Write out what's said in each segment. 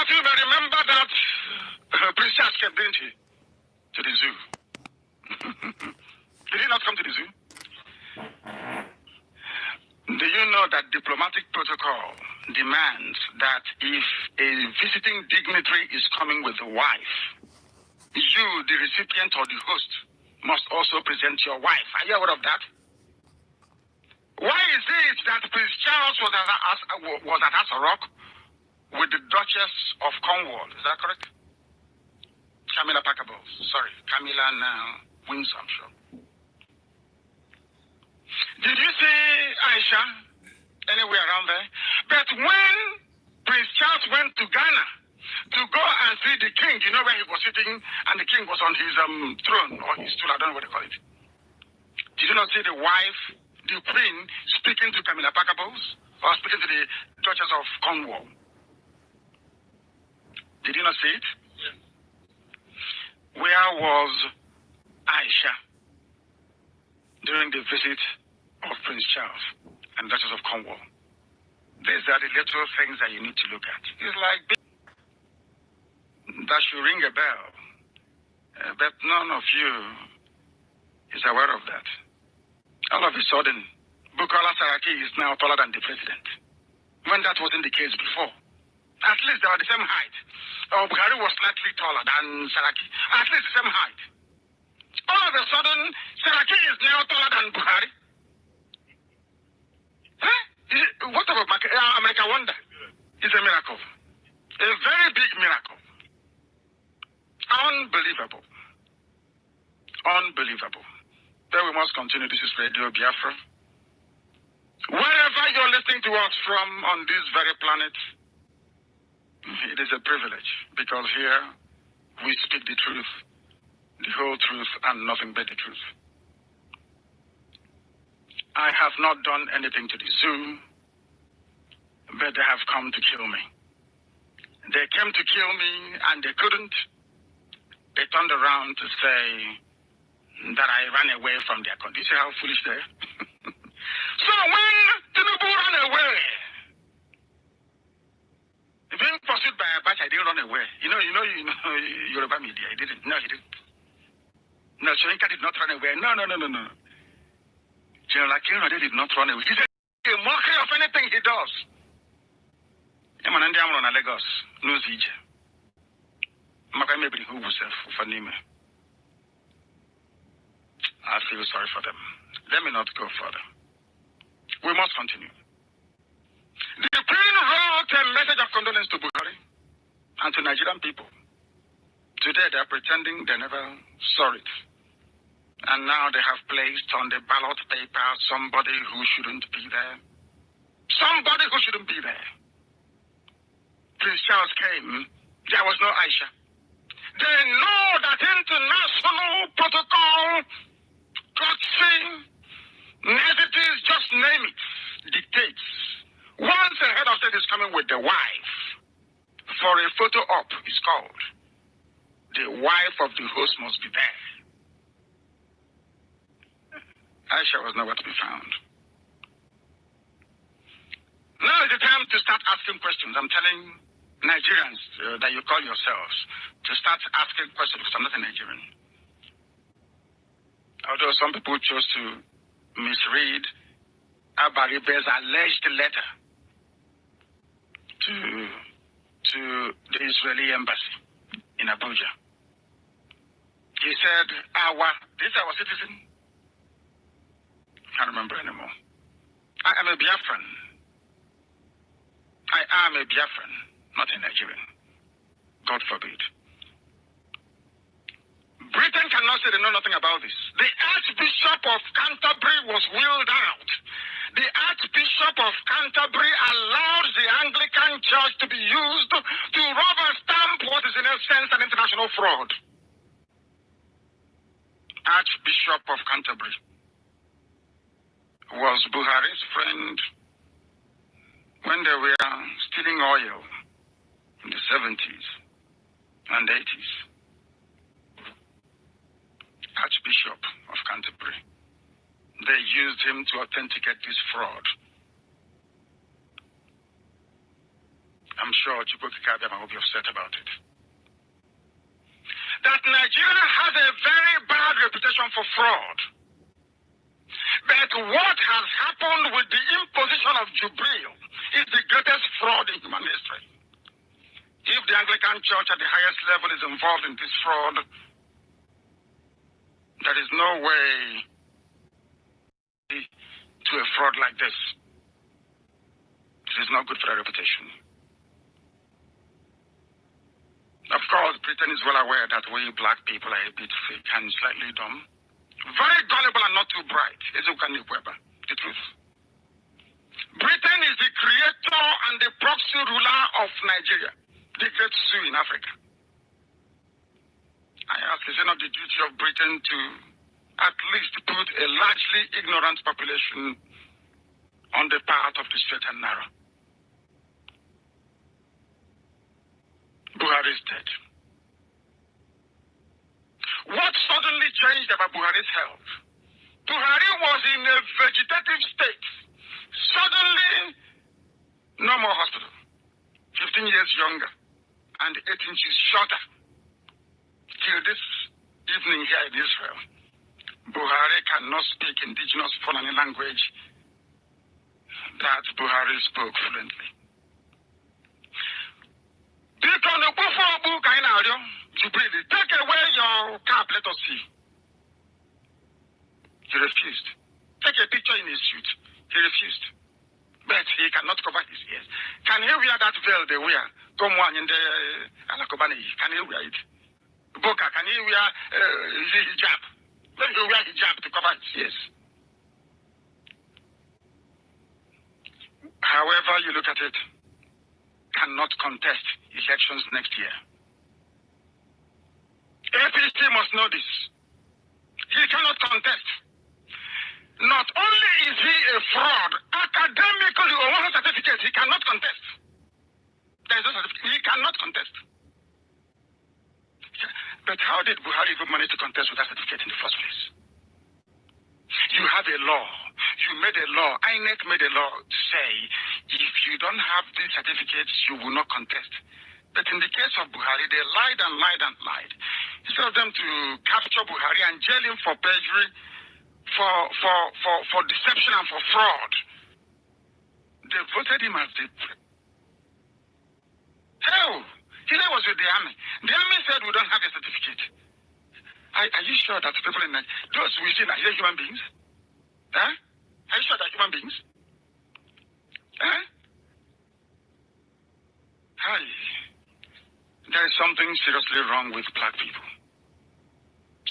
of you may remember that Prince Charles came, didn't he? To the zoo. Did he not come to the zoo? Do you know that diplomatic protocol demands that if a visiting dignitary is coming with a wife, you, the recipient or the host, must also present your wife. Are you aware of that? Why is it that Prince Charles was at Asarok with the Duchess of Cornwall? Is that correct? Camilla Parker Bowles. Sorry, Camilla now Windsor, I'm sure. Did you see Aisha anywhere around there? But when Prince Charles went to Ghana to go and see the king, you know where he was sitting, and the king was on his throne, or his stool, I don't know what they call it. Did you not see the wife, the queen, speaking to Camilla Parker Bowles, or speaking to the Duchess of Cornwall? Did you not see it? Yeah. Where was Aisha during the visit of Prince Charles and Duchess of Cornwall? These are the little things that you need to look at. It's like that should ring a bell, but none of you is aware of that. All of a sudden, Bukola Saraki is now taller than the president, when that wasn't the case before. At least they are the same height. Buhari was slightly taller than Saraki, at least the same height. All of a sudden, Saraki is now taller than Buhari. Huh? What about America Wonder? It's a miracle. A very big miracle. Unbelievable. Unbelievable. Then we must continue. This is Radio Biafra. Wherever you're listening to us from on this very planet, it is a privilege, because here we speak the truth, the whole truth, and nothing but the truth. I have not done anything to the zoo, but they have come to kill me. They came to kill me and they couldn't. They turned around to say that I ran away from their country. You see how foolish they are? So when Tinubu ran away, being pursued by a batch, I didn't run away. You know, Yoruba media, he didn't. No, he didn't. No, Shoyinka did not run away. No. General Akinrode did not run away. He's a mockery of anything he does. Emanandi Amron na Lagos, knows Ije. Maka maybe who was for Nime. I feel sorry for them. Let me not go further. We must continue. The Queen wrote a message of condolence to Buhari and to Nigerian people. Today they are pretending they never saw it. And now they have placed on the ballot paper somebody who shouldn't be there. Somebody who shouldn't be there. Prince Charles came, there was no Aisha. They know that international protocol, courtesy, niceties, just name it, dictates. Once a head of state is coming with the wife, for a photo op is called, the wife of the host must be there. Aisha was nowhere to be found. Now is the time to start asking questions. I'm telling Nigerians that you call yourselves to start asking questions, because I'm not a Nigerian. Although some people chose to misread Abaribe's alleged letter to the Israeli embassy in Abuja. He said, this is our citizen. I can't remember anymore. I am a Biafran. I am a Biafran, not a Nigerian. God forbid. Britain cannot say they know nothing about this. The Archbishop of Canterbury was wheeled out. The Archbishop of Canterbury allowed the Anglican Church to be used to rubber stamp what is in essence an international fraud. Archbishop of Canterbury was Buhari's friend when they were stealing oil in the 70s and 80s. Archbishop of Canterbury. They used him to authenticate this fraud. I'm sure Chibuki Kabiyama will be upset about it. That Nigeria has a very bad reputation for fraud. But what has happened with the imposition of Jubril is the greatest fraud in human history. If the Anglican Church at the highest level is involved in this fraud, there is no way to a fraud like this. It is not good for their reputation. Of course, Britain is well aware that we black people are a bit fake and slightly dumb. Very gullible and not too bright. The truth. Britain is the creator and the proxy ruler of Nigeria, the great zoo in Africa. I ask, is it not the duty of Britain to at least put a largely ignorant population on the path of the straight and narrow? Buhari is dead. What suddenly changed about Buhari's health? Buhari was in a vegetative state. Suddenly, no more hospital. 15 years younger and 8 inches shorter. Till this evening here in Israel, Buhari cannot speak indigenous Fulani language that Buhari spoke fluently. Take away your cap, let us see. He refused. Take a picture in his suit. He refused. But he cannot cover his ears. Can he wear that veil they wear? Come one in the Alakobani. Can he wear it? Boka, can he wear hijab? Let him wear hijab to cover his ears. However you look at it, cannot contest elections next year. APC must know this. He cannot contest. Not only is he a fraud, academically or one certificate, he cannot contest. There is no certificate. He cannot contest. But how did Buhari even manage to contest with that certificate in the first place? You have a law. You made a law. INEC made a law to say, if you don't have these certificates, you will not contest. But in the case of Buhari, they lied and lied and lied. Instead of them to capture Buhari and jail him for perjury, for deception and for fraud, they voted him as the... Hell, he was with the army. The army said we don't have a certificate. Are you sure that people in Nigeria, those we see are human beings? Huh? Are you sure they're human beings? Huh? Hi. There is something seriously wrong with black people.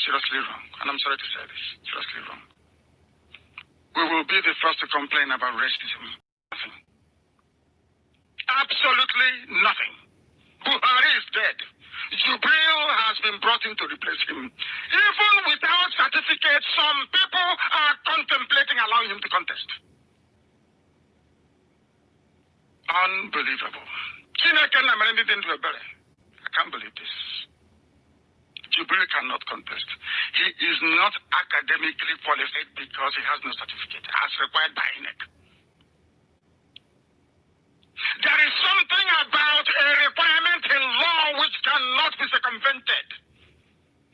Seriously wrong. And I'm sorry to say this. Seriously wrong. We will be the first to complain about racism. Nothing. Absolutely nothing. Buhari is dead. Jubril has been brought in to replace him. Even without certificates, some people are contemplating allowing him to contest. Unbelievable. I can't believe this. Jubril cannot contest. He is not academically qualified because he has no certificate, as required by INEC. There is something about a requirement in law which cannot be circumvented.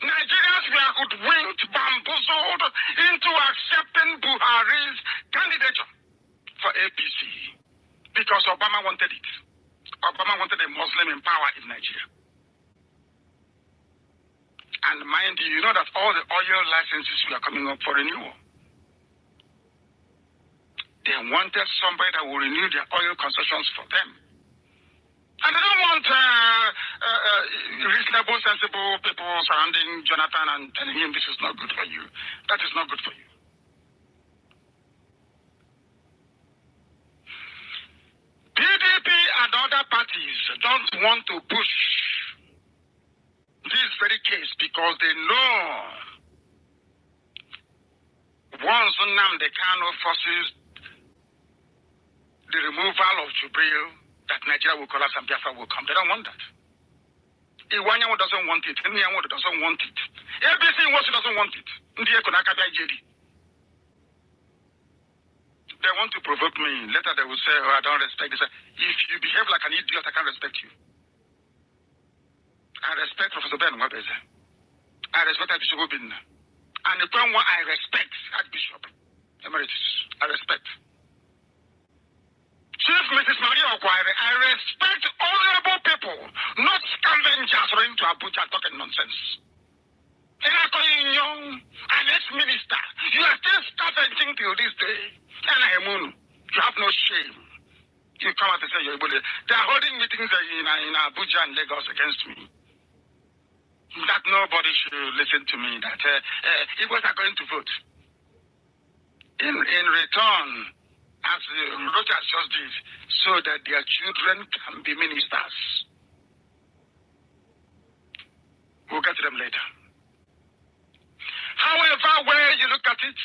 Nigerians were hoodwinked, bamboozled into accepting Buhari's candidature for APC because Obama wanted it. Obama wanted a Muslim in power in Nigeria. And mind you, you know that all the oil licenses were coming up for renewal. They wanted somebody that will renew their oil concessions for them. And they don't want reasonable, sensible people surrounding Jonathan and telling him this is not good for you. That is not good for you. PDP and other parties don't want to push this very case because they know once Nnamdi Kanu forces the removal of Jubril, that Nigeria will collapse and Biafra will come. They don't want that. Iwanyanwo doesn't want it. Nyanwo doesn't want it. ABC doesn't want it. They want to provoke me. Later they will say, oh, I don't respect this. If you behave like an idiot, I can't respect you. I respect Professor Ben Wabeze. I respect Archbishop Obin. And the one I respect, Archbishop Emeritus, I respect. Chief Mrs. Maria Okwire, I respect honorable people, not scavengers running to Abuja talking nonsense. Young, an ex-minister, you are still scavenging till this day. You have no shame. You come out and say you're able to. They are holding meetings in Abuja and Lagos against me. That nobody should listen to me, that Igbos are going to vote. In return, as Rogers just did, so that their children can be ministers. We'll get to them later. However way you look at it,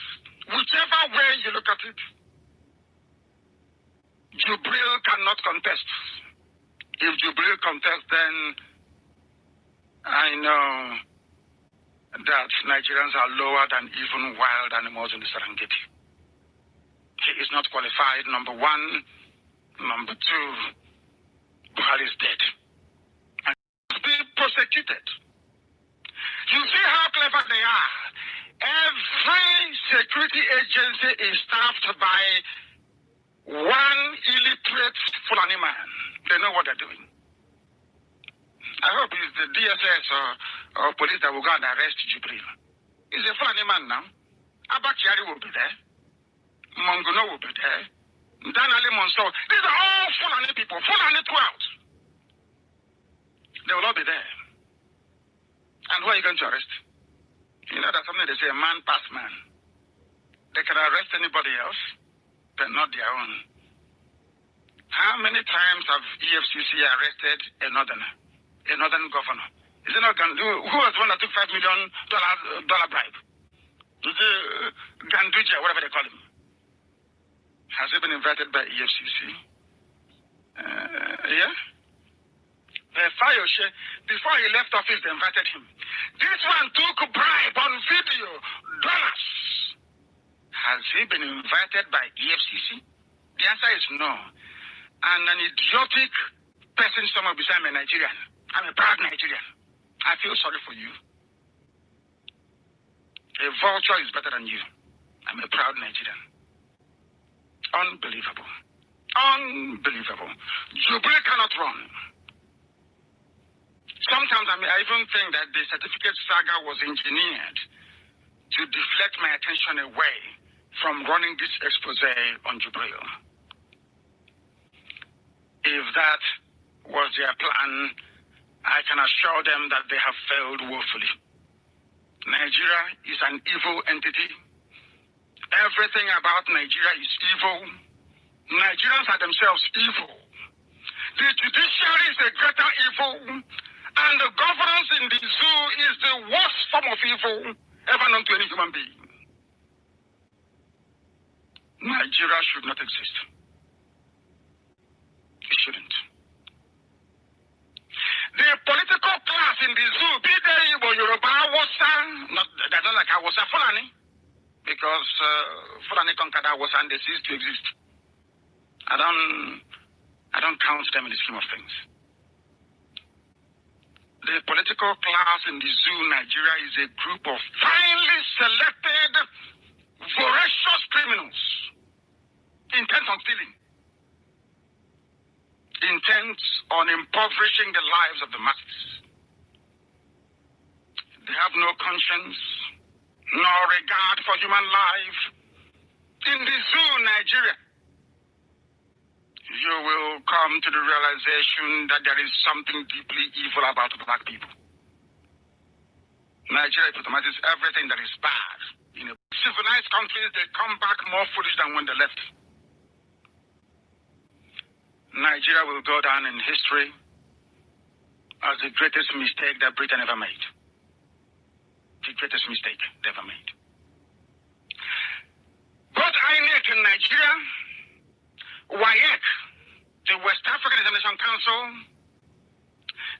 whichever way you look at it, Jubril cannot contest. If Jubril contests, then I know that Nigerians are lower than even wild animals in the Serengeti. He is not qualified, number one. Number two, Buhari is dead. And he must be prosecuted. You see how clever they are. Every security agency is staffed by one illiterate Fulani man. They know what they're doing. I hope it's the DSS or police that will go and arrest Jubril. He's a Fulani man now. Abakiari will be there. Mongono will be there. Danali Monso. These are all Fulani people. Fulani throughout. They will all be there. And who are you going to arrest? You know, that's something they say, a man pass man. They can arrest anybody else, but not their own. How many times have EFCC arrested a northern governor? Is it not Gandu? Who was the one that took $5 million bribe? Is it Ganduja, whatever they call him? Has he been invited by EFCC? Yeah? Fayoshe, before he left office, they invited him. This one took bribe on video, dollars. Has he been invited by EFCC? The answer is no. And an idiotic person somewhere beside me, Nigerian. I'm a proud Nigerian. I feel sorry for you. A vulture is better than you. I'm a proud Nigerian. Unbelievable. Unbelievable. Jubril cannot run. Sometimes I even think that the certificate saga was engineered to deflect my attention away from running this expose on Jubril. If that was their plan, I can assure them that they have failed woefully. Nigeria is an evil entity. Everything about Nigeria is evil. Nigerians are themselves evil. The judiciary is a greater evil. And the governance in the zoo is the worst form of evil ever known to any human being. Nigeria should not exist. It shouldn't. The political class in the zoo, be they Igbo, Yoruba, Hausa, they're not like Hausa, Fulani, because Fulani conquered Hausa and they ceased to exist. I don't count them in the scheme of things. The political class in the zoo, Nigeria, is a group of finely selected, voracious criminals, intent on stealing, intent on impoverishing the lives of the masses. They have no conscience, nor regard for human life. In the zoo, Nigeria, you will come to the realization that there is something deeply evil about black people. Nigeria epitomizes everything that is bad. In a civilized countries, they come back more foolish than when they left. Nigeria will go down in history as the greatest mistake that Britain ever made. The greatest mistake they ever made. Both INEC in Nigeria, WAEC, the West African Examination Council,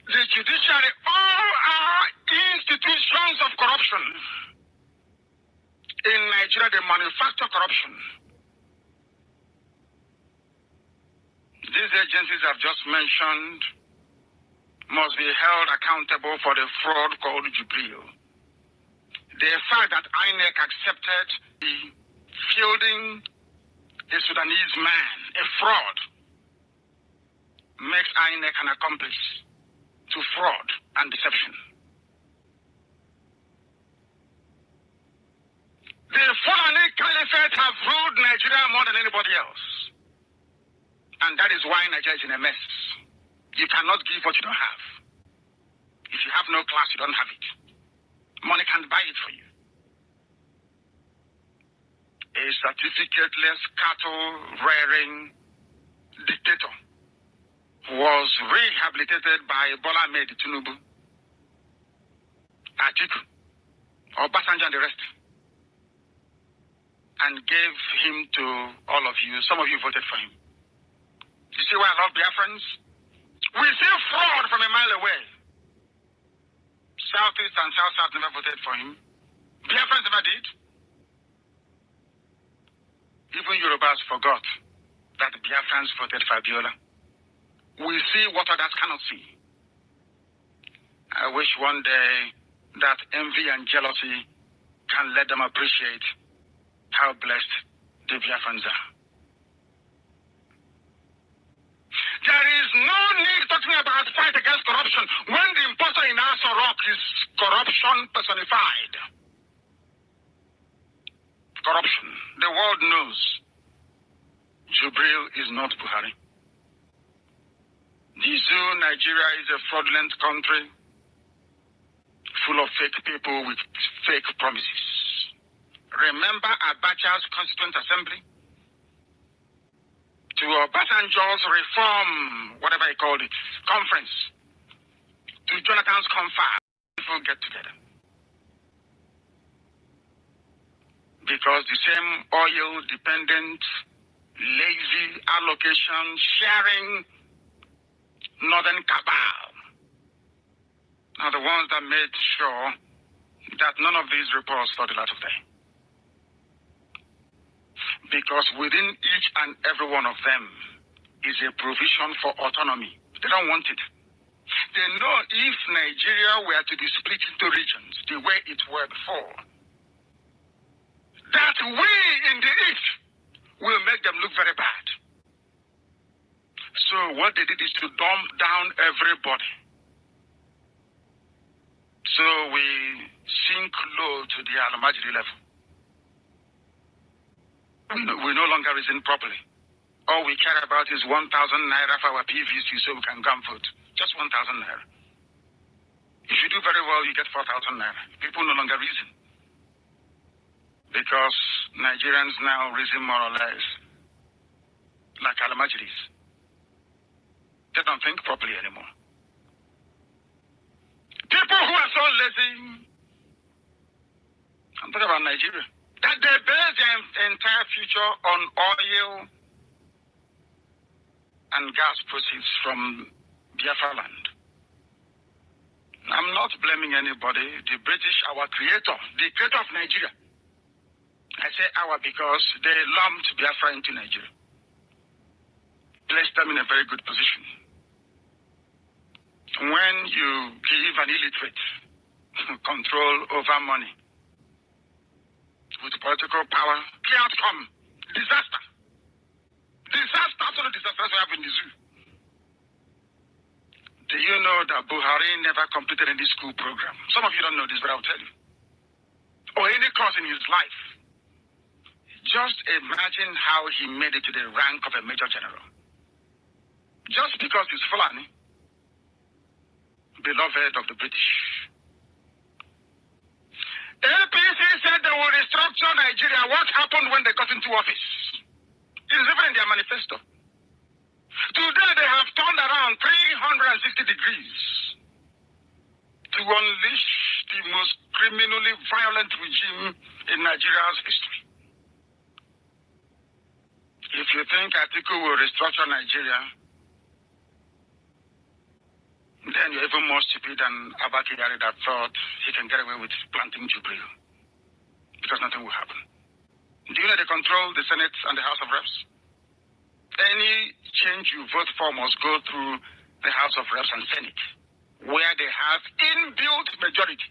the judiciary, all are institutions of corruption. In Nigeria, they manufacture corruption. these agencies I've just mentioned must be held accountable for the fraud called Jubril. The fact that INEC accepted the fielding a Sudanese man, a fraud, makes INEC an accomplice to fraud and deception. The Fulani Caliphate have ruled Nigeria more than anybody else. And that is why Nigeria is in a mess. You cannot give what you don't have. If you have no class, you don't have it. Money can't buy it for you. A certificateless cattle-rearing dictator was rehabilitated by Bola Ahmed Tinubu, Atiku, Obasanjo and the rest, and gave him to all of you. Some of you voted for him. You see why I love Biafrans? We see fraud from a mile away. Southeast and South-South never voted for him. Biafrans never did. Even Yorubas forgot that Biafrans voted for Abiola. We see what others cannot see. I wish one day that envy and jealousy can let them appreciate how blessed the Biafrans are. There is no need talking about fight against corruption when the imposter in Aso Rock is corruption personified. Corruption. The world knows Jubril is not Buhari. The zoo Nigeria is a fraudulent country full of fake people with fake promises. Remember Abacha's Constituent Assembly? To Obasanjo's reform, whatever he called it, conference. To Jonathan's confab, people get together. Because the same oil-dependent, lazy allocation, sharing, northern cabal are the ones that made sure that none of these reports saw the light of day. Because within each and every one of them is a provision for autonomy. They don't want it. They know if Nigeria were to be split into regions the way it were before, that we in the East will make them look very bad. So what they did is to dump down everybody. So we sink low to the Al-Majri level. We no longer reason properly. All we care about is 1,000 naira for our PVC so we can go and vote. Just 1,000 naira. If you do very well, you get 4,000 naira. People no longer reason. Because Nigerians now reason more or less like Al-Majris. They don't think properly anymore. People who are so lazy, I'm talking about Nigeria, that they base their entire future on oil and gas proceeds from Biafra land. I'm not blaming anybody. The British, our creator, the creator of Nigeria. I say our because they lumped Biafra into Nigeria. Placed them in a very good position. When you give an illiterate control over money with political power, clear outcome, disaster. Disaster, absolute disaster, that's what happened in the zoo. Do you know that Buhari never completed any school program? Some of you don't know this, but I'll tell you. Or any course in his life. Just imagine how he made it to the rank of a major general. Just because he's Fulani, beloved of the British. APC said they will restructure Nigeria. What happened when they got into office? It is even in their manifesto. Today they have turned around 360 degrees to unleash the most criminally violent regime in Nigeria's history. If you think Atiku will restructure Nigeria, then you're even more stupid than Abba Kyari that thought he can get away with planting Jubril. Because nothing will happen. Do you know they control the Senate and the House of Reps? Any change you vote for must go through the House of Reps and Senate, where they have inbuilt majority.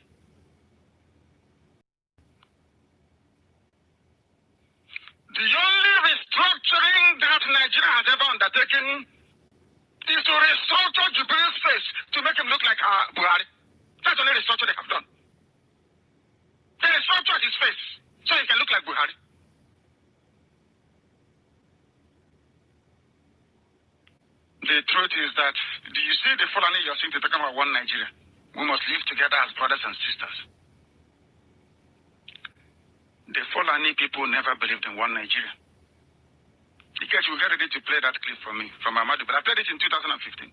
The only restructuring that Nigeria has ever undertaken is to restructure Jubilee's face to make him look like Buhari. That's the only restructure they have done. They restructured his face so he can look like Buhari. The truth is that, do you see the Fulani you're seeing to talk about one Nigeria? We must live together as brothers and sisters. The Fulani people never believed in one Nigeria. Because you get ready to play that clip for me from Ahmadu, but I played it in 2015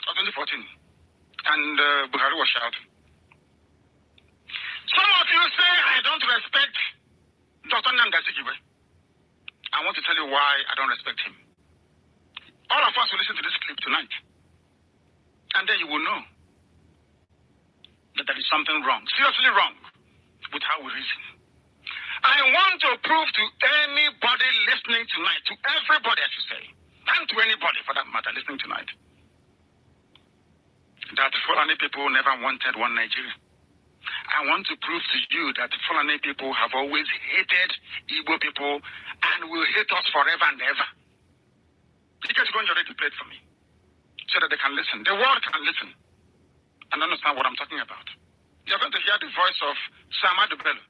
or 2014, and Buhari was shouting. Some of you say I don't respect Dr. Nnamdi. I want to tell you why I don't respect him. All of us will listen to this clip tonight, and then you will know that there is something wrong, seriously wrong, with how we reason. I want to prove to anybody listening tonight, to everybody I should say, and to anybody for that matter listening tonight, that Fulani people never wanted one Nigeria. I want to prove to you that Fulani people have always hated Igbo people and will hate us forever and ever. Because you're going to already play it for me, so that they can listen. The world can listen and understand what I'm talking about. You're going to hear the voice of Ahmadu Bello.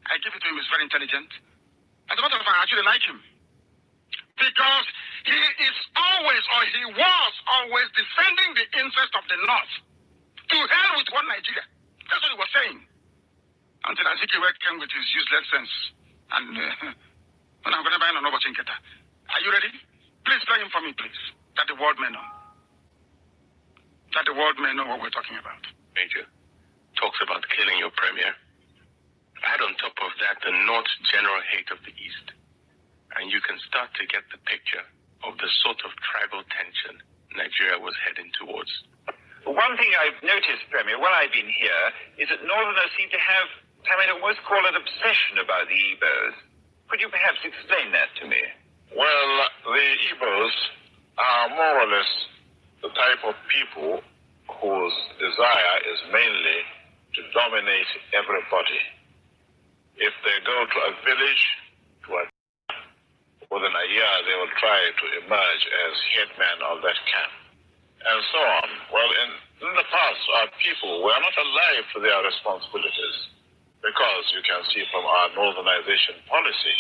I give it to him, he's very intelligent. As a matter of fact, I actually like him. Because he is always, or he was always, defending the interest of the North. To hell with one Nigeria. That's what he was saying. Until Azikiwe came with his useless sense. And I'm going to buy another Chinketa. Are you ready? Please play him for me, please. That the world may know. That the world may know what we're talking about. Major talks about killing your premier. Add on top of that the North's general hate of the East, and you can start to get the picture of the sort of tribal tension Nigeria was heading towards. One thing I've noticed, Premier, while I've been here, is that Northerners seem to have, I might almost call it, obsession about the Igbos. Could you perhaps explain that to me? Well, the Igbos are more or less the type of people whose desire is mainly to dominate everybody. If they go to a village, within a year they will try to emerge as headman of that camp, and so on. Well, in the past, our people were not alive to their responsibilities, because you can see from our northernization policy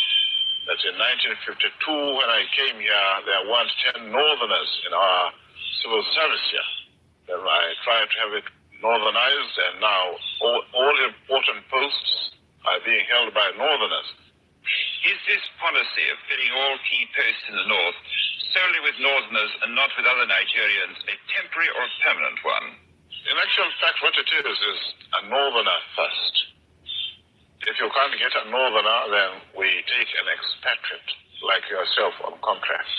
that in 1952, when I came here, there weren't 10 northerners in our civil service here. Then I tried to have it northernized, and now all important posts are being held by northerners. Is this policy of filling all key posts in the North solely with northerners and not with other Nigerians a temporary or permanent one? In actual fact, what it is a northerner first. If you can't get a northerner, then we take an expatriate like yourself on contract.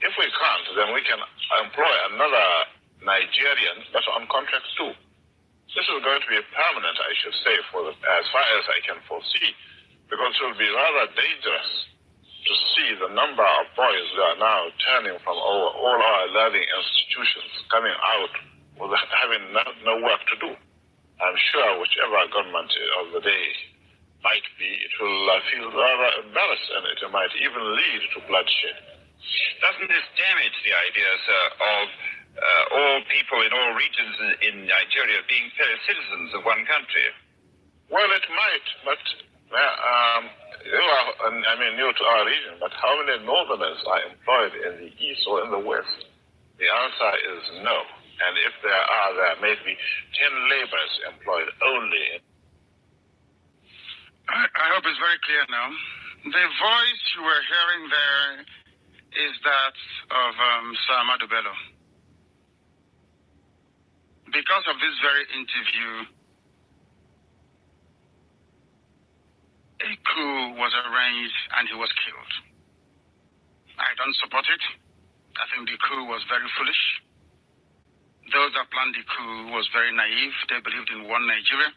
If we can't, then we can employ another Nigerian, but on contract too. This is going to be permanent, I should say, as far as I can foresee, because it will be rather dangerous to see the number of boys that are now turning from all our learning institutions, coming out with having no work to do. I'm sure whichever government of the day might be, it will feel rather embarrassed, and it might even lead to bloodshed. Doesn't this damage the idea, sir, of all people in all regions in Nigeria being fellow citizens of one country? Well, it might, but you are new to our region, but how many northerners are employed in the east or in the west? The answer is no. And if there are, there may be 10 laborers employed only. I hope it's very clear now. The voice you were hearing there is that of Sir Ahmadu Bello. Because of this very interview, a coup was arranged and he was killed. I don't support it. I think the coup was very foolish. Those that planned the coup was very naive. They believed in one Nigeria.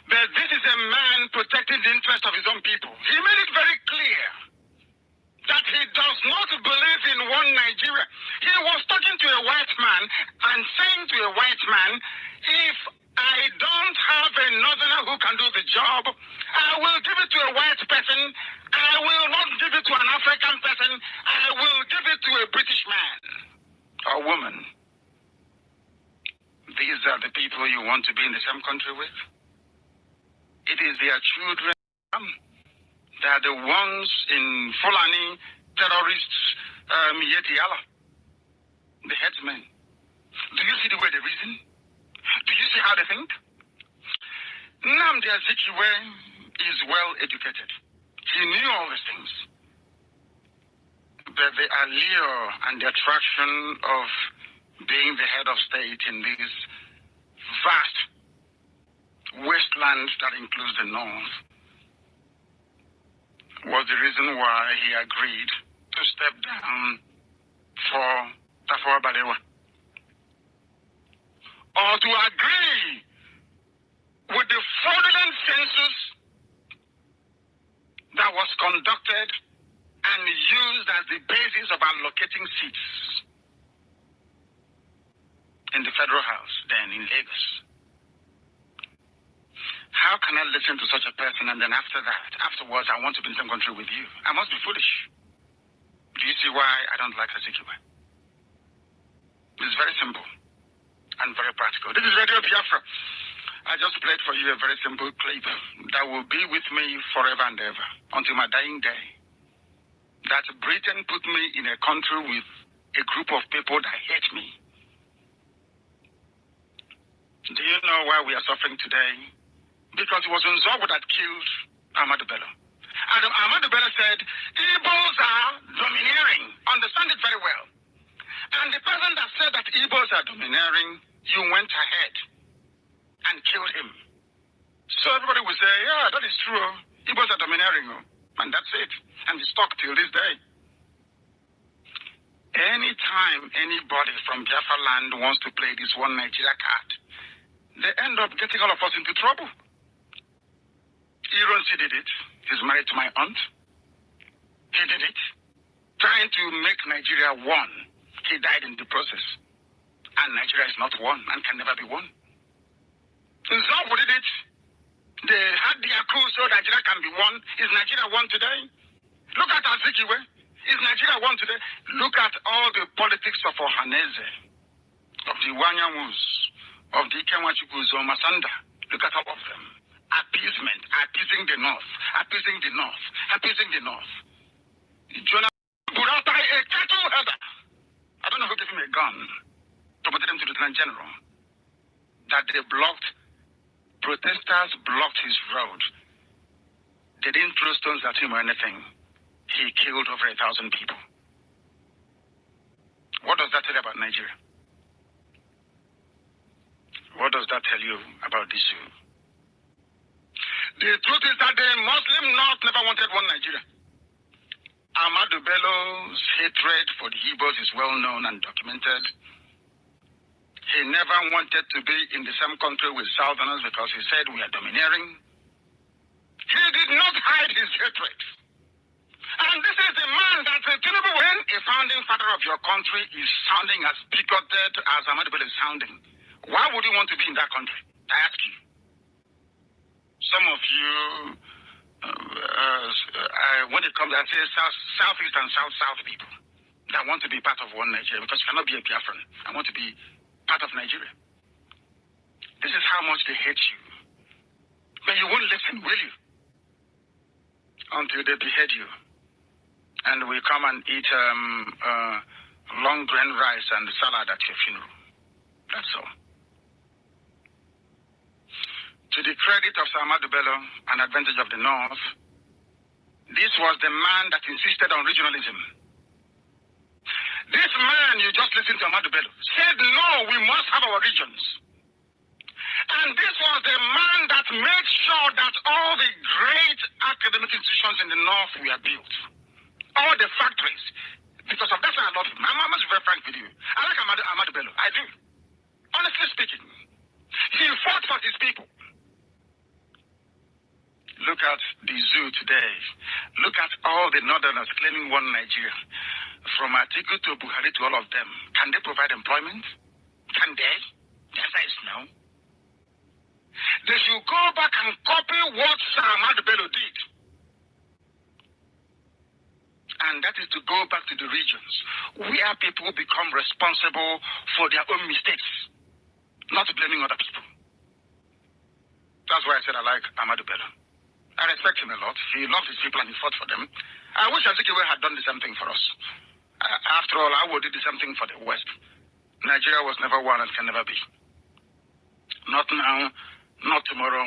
But this is a man protecting the interest of his own people. He made it very clear that he does not believe in one Nigeria. He was talking to a white man and saying to a white man, if I don't have a northerner who can do the job, I will give it to a white person. I will not give it to an African person. I will give it to a British man or woman. These are the people you want to be in the same country with. It is their children. They are the ones in Fulani terrorists, Yetiala, the headsmen. Do you see the way they reason? Do you see how they think? Nnamdi is well educated. He knew all these things. But the allure and the attraction of being the head of state in this vast wasteland that includes the North was the reason why he agreed to step down for Tafawa Balewa. Or to agree with the fraudulent census that was conducted and used as the basis of allocating seats in the federal house then in Lagos. How can I listen to such a person and then afterwards I want to be in the same country with you? I must be foolish. Do you see why I don't like Azikiwe? It's very simple and very practical. This is Radio Biafra. I just played for you a very simple clip that will be with me forever and ever until my dying day. That Britain put me in a country with a group of people that hate me. Do you know why we are suffering today? Because it was Nzogu that killed Ahmadu Bello. And Ahmadu Bello said, Igbos are domineering. Understand it very well. And the person that said that Igbos are domineering, you went ahead and killed him. So everybody will say, yeah, that is true. Igbos are domineering. And that's it. And it's stuck till this day. Anytime anybody from Biafra land wants to play this one Nigeria card, they end up getting all of us into trouble. Ironsi did it. He's married to my aunt. He did it. Trying to make Nigeria one. He died in the process. And Nigeria is not one and can never be one. Nzogu did it. They had their coup so Nigeria can be one. Is Nigeria one today? Look at Azikiwe. Is Nigeria one today? Look at all the politics of Ohaneze, of the Wanyamus, of the Ikenwachukwus or Masanda. Look at all of them. Appeasement, appeasing the North, appeasing the North, appeasing the North. Jonah Burata, a cattle header. I don't know who gave him a gun to put him to the Lieutenant General. That they blocked, protesters blocked his road. They didn't throw stones at him or anything. He killed over 1,000 people. What does that tell you about Nigeria? What does that tell you about this issue? The truth is that the Muslim North never wanted one Nigeria. Ahmadu Bello's hatred for the Igbos is well known and documented. He never wanted to be in the same country with Southerners because he said we are domineering. He did not hide his hatred. And this is the man that Tinubu, when a founding father of your country is sounding as bigoted as Ahmadu Bello is sounding, why would you want to be in that country? I ask you. Some of you, when it comes, I say Southeast and South people that want to be part of one Nigeria because you cannot be a Biafran. I want to be part of Nigeria. This is how much they hate you. But you won't listen, will you? Until they behead you. And we come and eat long grain rice and salad at your funeral. That's all. To the credit of Ahmadu Bello, an advantage of the North, this was the man that insisted on regionalism. This man, you just listened to Ahmadu Bello, said, no, we must have our regions. And this was the man that made sure that all the great academic institutions in the North were built. All the factories. Because of that, I love him. I must be very frank with you. I like Ahmadu Bello. I do. Honestly speaking. He fought for his people. Look at the zoo today. Look at all the northerners claiming one Nigeria. From Atiku to Buhari to all of them. Can they provide employment? Can they? The answer is no. They should go back and copy what Sir Ahmad Bello did. And that is to go back to the regions where people become responsible for their own mistakes, not blaming other people. That's why I said I like Ahmad Bello. I respect him a lot. He loved his people and he fought for them. I wish Azikiwe had done the same thing for us. After all, I would do the same thing for the West. Nigeria was never one and can never be. Not now, not tomorrow,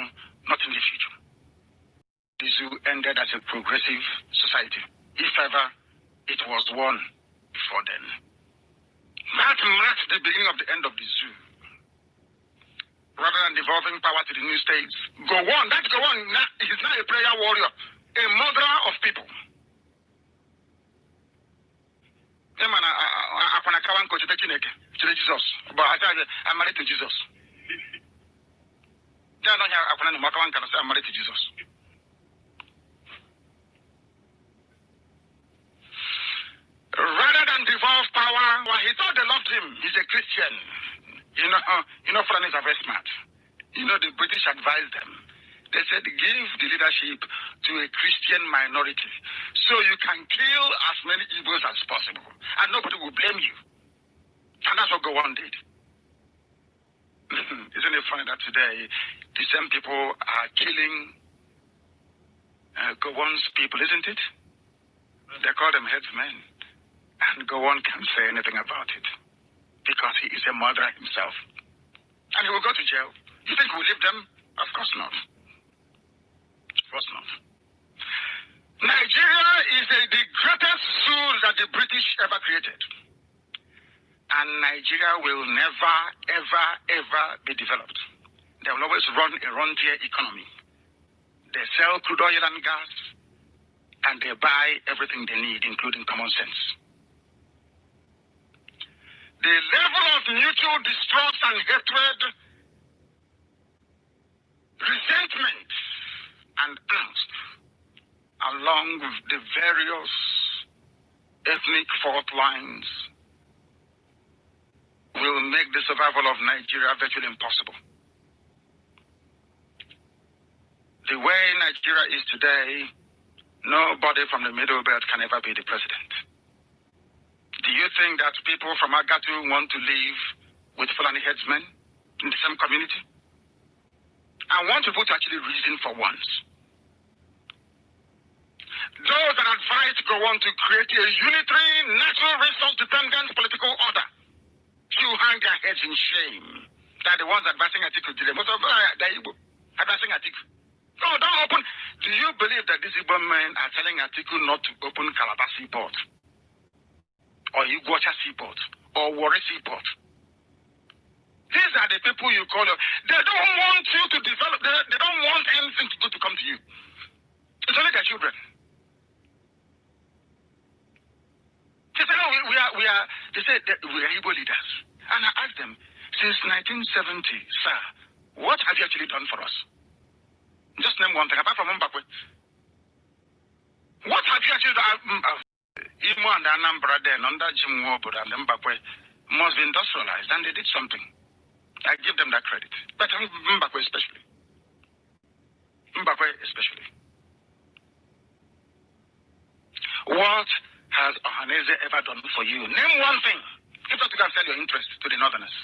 not in the future. The zoo ended as a progressive society. If ever, it was one before then. That marked the beginning of the end of the zoo. Rather than devolving power to the new states, Gowon, that Gowon is now a prayer warrior, a murderer of people. Jesus. But I'm married to Jesus. I'm married to Jesus. Rather than devolve power, well, he thought they loved him. He's a Christian. You know, Fulani are very smart. You know, the British advised them. They said, give the leadership to a Christian minority so you can kill as many Igbos as possible. And nobody will blame you. And that's what Gowon did. Isn't it funny that today, the same people are killing Gowon's people, isn't it? They call them headsmen. And Gowon can't say anything about it. Because he is a murderer himself. And he will go to jail. You think he will leave them? Of course not. Of course not. Nigeria is the greatest zoo that the British ever created. And Nigeria will never, ever, ever be developed. They will always run a rentier economy. They sell crude oil and gas, and they buy everything they need, including common sense. The level of mutual distrust and hatred, resentment and angst along the various ethnic fault lines will make the survival of Nigeria virtually impossible. The way Nigeria is today, nobody from the Middle Belt can ever be the president. Do you think that people from Agatu want to live with Fulani headsmen in the same community? I want people to actually reason for once. Those that advise go on to create a unitary, natural resource-dependent political order should hang their heads in shame. They're the ones advising Atiku today. Most of them are advising Atiku. No, don't open. Do you believe that these Igbo men are telling Atiku not to open Calabar Seaport? Or Iguacha Seaport, or Warri Seaport? These are the people you call them. They don't want you to develop. They don't want anything good to come to you. It's only their children. They say, no, they say that we are Igbo leaders. And I asked them, since 1970, sir, what have you actually done for us? Just name one thing, apart from Mbakwe. What have you actually done? Imo and Anambra then, under Jim Woburn and Mbakwe, must be industrialized, and they did something. I give them that credit. But Mbakwe especially. Mbakwe especially. What has Ohaneze ever done for you? Name one thing. If not, you can sell your interest to the Northerners.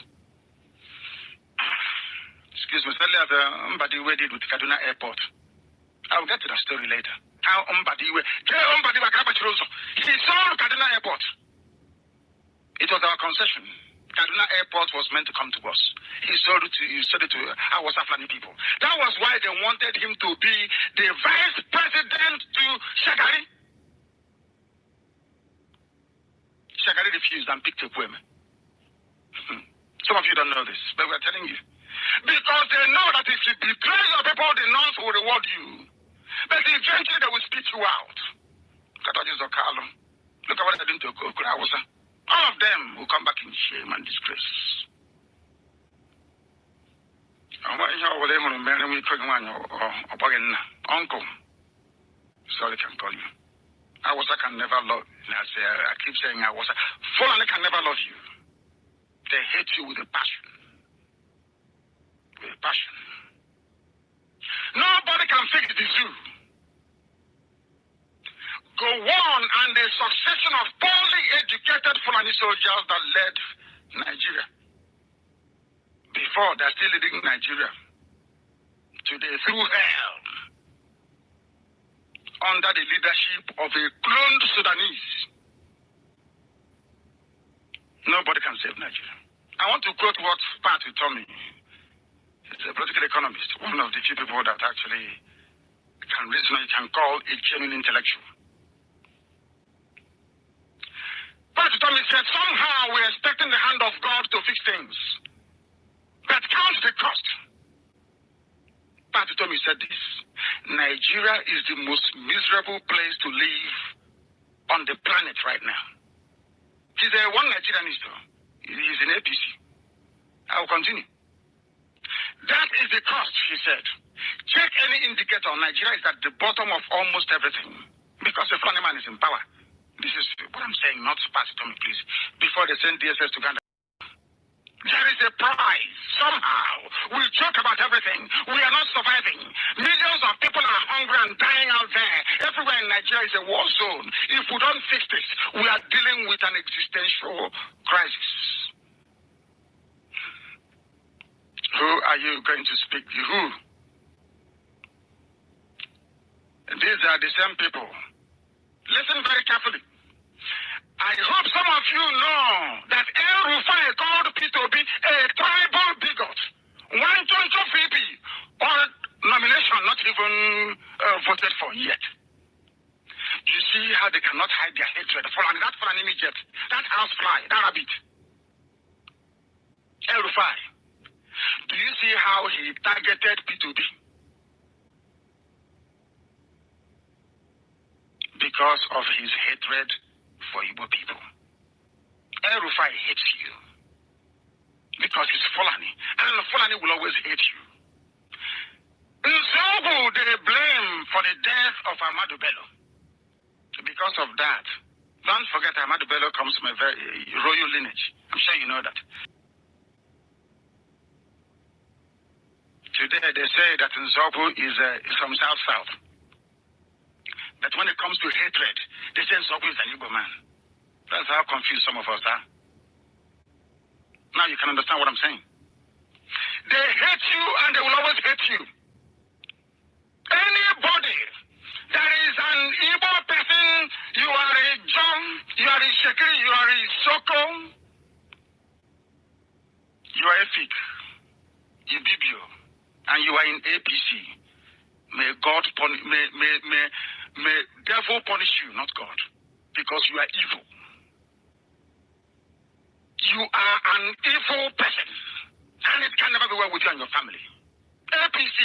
Excuse me, tell us Mbadiwe did with Kaduna Airport. I'll get to that story later. How Mbadiwe he sold Kaduna Airport. It was our concession. Kaduna Airport was meant to come to us. He sold it to our Fulani people. That was why they wanted him to be the vice president to Shagari. Shagari refused and picked a poem. Some of you don't know this, but we're telling you. Because they know that if you betray your people, the North will reward you. But eventually they will spit you out. Look at what they're doing to Okurawusa. All of them will come back in shame and disgrace. Uncle. Sorry, can call you. I can never love. I keep saying Fulani can never love you. They hate you with a passion. With a passion. Nobody can fix the zoo. Go on, and the succession of poorly educated Fulani soldiers that led Nigeria. Before, they're still leading Nigeria. Today, through hell. Under the leadership of a cloned Sudanese. Nobody can save Nigeria. I want to quote what Pat told me. He's a political economist, one of the few people that actually can reason, you can call a genuine intellectual. Pat told me, said, somehow we're expecting the hand of God to fix things. But count the cost. Pat told me, said this. Nigeria is the most miserable place to live on the planet right now. He's a one Nigerianist. He's in APC. I will continue. That is the cost, he said. Check any indicator. Nigeria is at the bottom of almost everything. Because the Fulani man is in power. This is what I'm saying, not pass it to me, please. Before they send DSS to Ghana. There is a price. Somehow, we joke about everything. We are not surviving. Millions of people are hungry and dying out there. Everywhere in Nigeria is a war zone. If we don't fix this, we are dealing with an existential crisis. Who are you going to speak to? Who? These are the same people. Listen very carefully. I hope some of you know that El Rufai called P2B a tribal bigot. One chunk of VP or nomination not even voted for yet. You see how they cannot hide their hatred for that Fulani midget, that housefly, that rabbit. El Rufai. Do you see how he targeted P2B? Because of his hatred for Igbo people. El Rufai hates you because he's Fulani, and Fulani will always hate you. Nzogu, they blame for the death of Ahmadu Bello. Because of that, don't forget Ahmadu Bello comes from a very royal lineage. I'm sure you know that. Today they say that Nzogu is from South. That when it comes to hatred, they say Nzogu is an Igbo man. That's how confused some of us are. Now you can understand what I'm saying. They hate you and they will always hate you. Anybody that is an Igbo person, you are a John, you are a Shekiri, you are a Soko, you are a Fik, Ibibio, and you are in APC. May God may devil punish you, not God, because you are evil. You are an evil person, and it can never be well with you and your family. APC.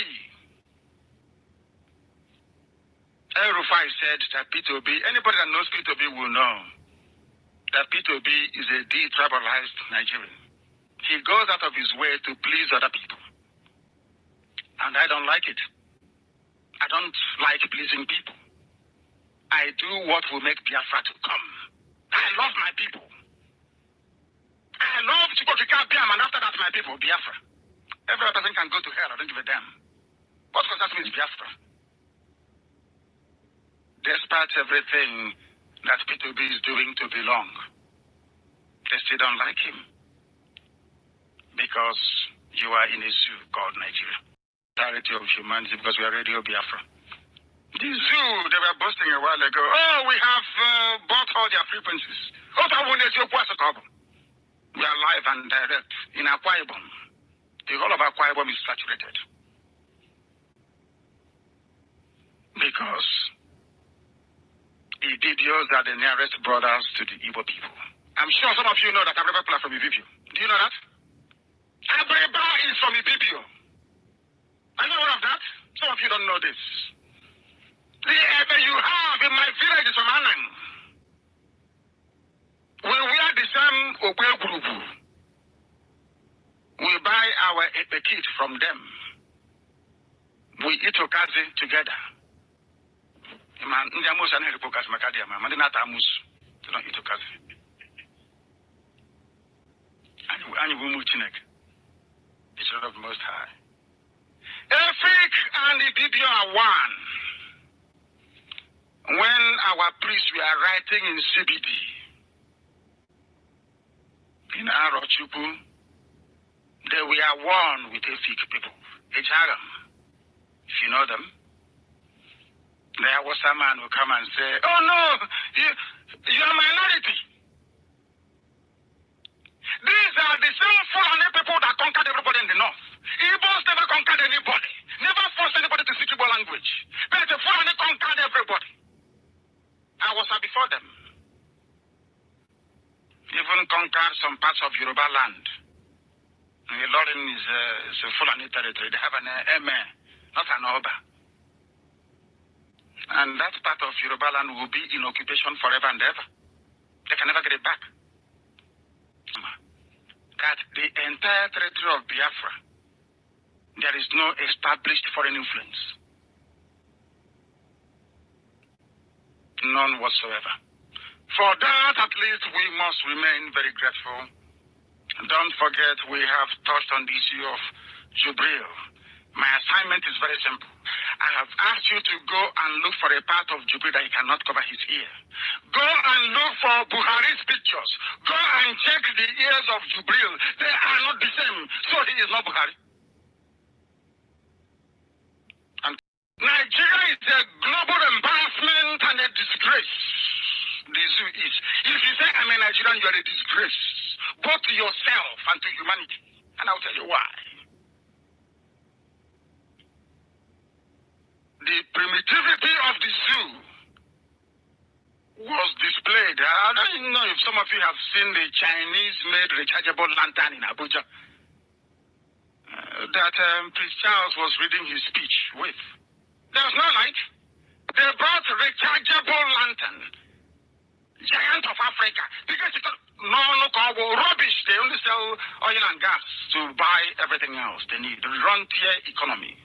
El Rufai said that P2B, anybody that knows P2B will know that P2B is a detribalized Nigerian. He goes out of his way to please other people. And I don't like it. I don't like pleasing people. I do what will make Biafra to come. I love my people. I love Chikokika-Biam, and after that, my people, Biafra. Every person can go to hell, I don't give a damn. What concerns me is Biafra. Despite everything that P2B is doing to belong, they still don't like him. Because you are in a zoo called Nigeria. Charity of humanity, because we are Radio Biafra. The zoo, they were boasting a while ago, oh, we have bought all their frequencies. We are live and direct in Akwa Ibom. The whole of Akwa Ibom is saturated. Because Ibibios are the nearest brothers to the Igbo people. I'm sure some of you know that Abreba is from Ibibio. Do you know that? Abreba is from Ibibio. Are you aware of that? Some of you don't know this. The Ebe you have in my village is from Anang. We wear the same Ogwe group. We buy our a kid from them. We eat okazi together. Man, Ndiamus and Helipokas Macadia, Mandinata Amus, do not eat okazi. And you will move Chinek. The children of the Most High. Efik and the Dibio are one. When our priests were writing in CBD, in Arochuku, they were one with Efik people. Echaram, if you know them. There was a man who come and say, oh no, you are a minority. These are the same Fulani people that conquered everybody in the north. Igbos never conquered anybody. Never forced anybody to speak Igbo language. But the Fulani conquered everybody. I was before them. Even conquered some parts of Yoruba land. The Lorin is a Fulani territory. They have an Emir, not an Oba. And that part of Yoruba land will be in occupation forever and ever. They can never get it back. That the entire territory of Biafra, there is no established foreign influence. None whatsoever. For that, at least, we must remain very grateful. Don't forget, we have touched on the issue of Jubril. My assignment is very simple. I have asked you to go and look for a part of Jubril that he cannot cover his ear. Go and look for Buhari's pictures. Go and check the ears of Jubril. They are not the same, so he is not Buhari. And Nigeria is a global embarrassment and a disgrace. The zoo is. If you say I'm a Nigerian, you are a disgrace, both to yourself and to humanity. And I'll tell you why. The primitivity of the zoo was displayed. I don't know if some of you have seen the Chinese-made rechargeable lantern in Abuja that Prince Charles was reading his speech with. There was no light. They brought rechargeable lantern, giant of Africa, because it no rubbish. They only sell oil and gas to buy everything else they need. The rentier economy.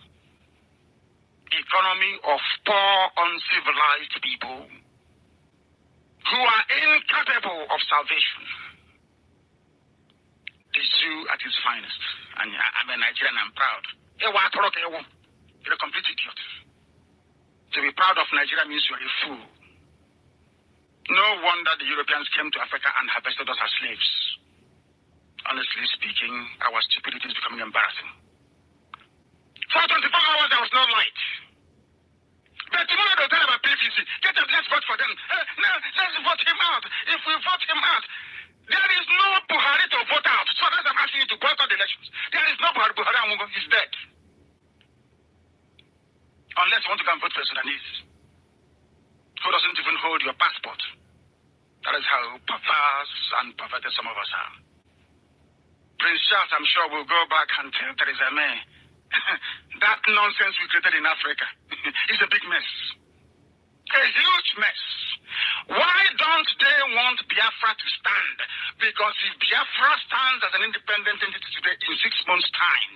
Economy of poor, uncivilized people who are incapable of salvation. The zoo at its finest. And I'm a Nigerian, I'm proud. You're a complete idiot. To be proud of Nigeria means you're a fool. No wonder the Europeans came to Africa and harvested us as slaves. Honestly speaking, our stupidity is becoming embarrassing. For 24 hours, there was no light. But tomorrow they'll tell about PVC. Get them, let's vote for them. No, let's vote him out. If we vote him out, there is no Buhari to vote out. So that's I'm asking you to boycott the elections. There is no Buhari. Buhari is dead. Unless you want to come vote for Sudanese, who doesn't even hold your passport. That is how perverse and perverted some of us are. Prince Charles, I'm sure, will go back and tell Theresa May that nonsense we created in Africa is a big mess. A huge mess. Why don't they want Biafra to stand? Because if Biafra stands as an independent entity today in 6 months' time,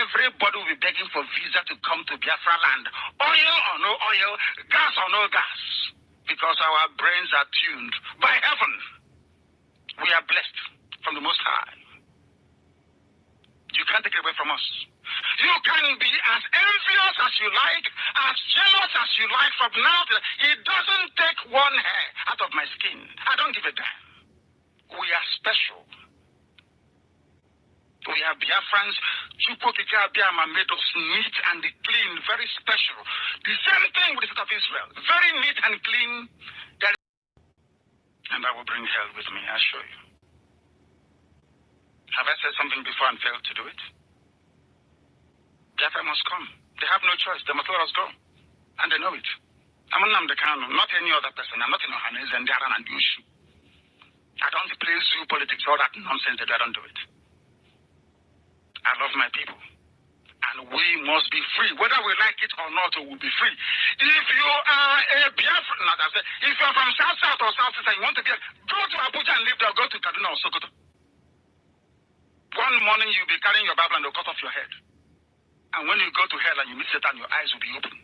everybody will be begging for visa to come to Biafra land. Oil or no oil, gas or no gas. Because our brains are tuned by heaven. We are blessed from the Most High. You can't take it away from us. You can be as envious as you like, as jealous as you like from now to it doesn't take one hair out of my skin. I don't give a damn. We are special. We are Biafrans. Chukwokika Biama made us neat and clean, very special. The same thing with the state of Israel. Very neat and clean. And I will bring hell with me, I assure you. Have I said something before and failed to do it? Biafra must come. They have no choice. They must let us go. And they know it. I'm Nnamdi Kanu, not any other person. I'm not in Ohanes and Daran and Yushu. I don't play zoo politics, all that nonsense. They don't do it. I love my people. And we must be free. Whether we like it or not, we will be free. If you are a Biafra, if you're from South or South East and you want to be, go to Abuja and live there, go to Kaduna or Sokoto. 1 morning you'll be carrying your Bible and they'll cut off your head. And when you go to hell and you meet Satan, your eyes will be open.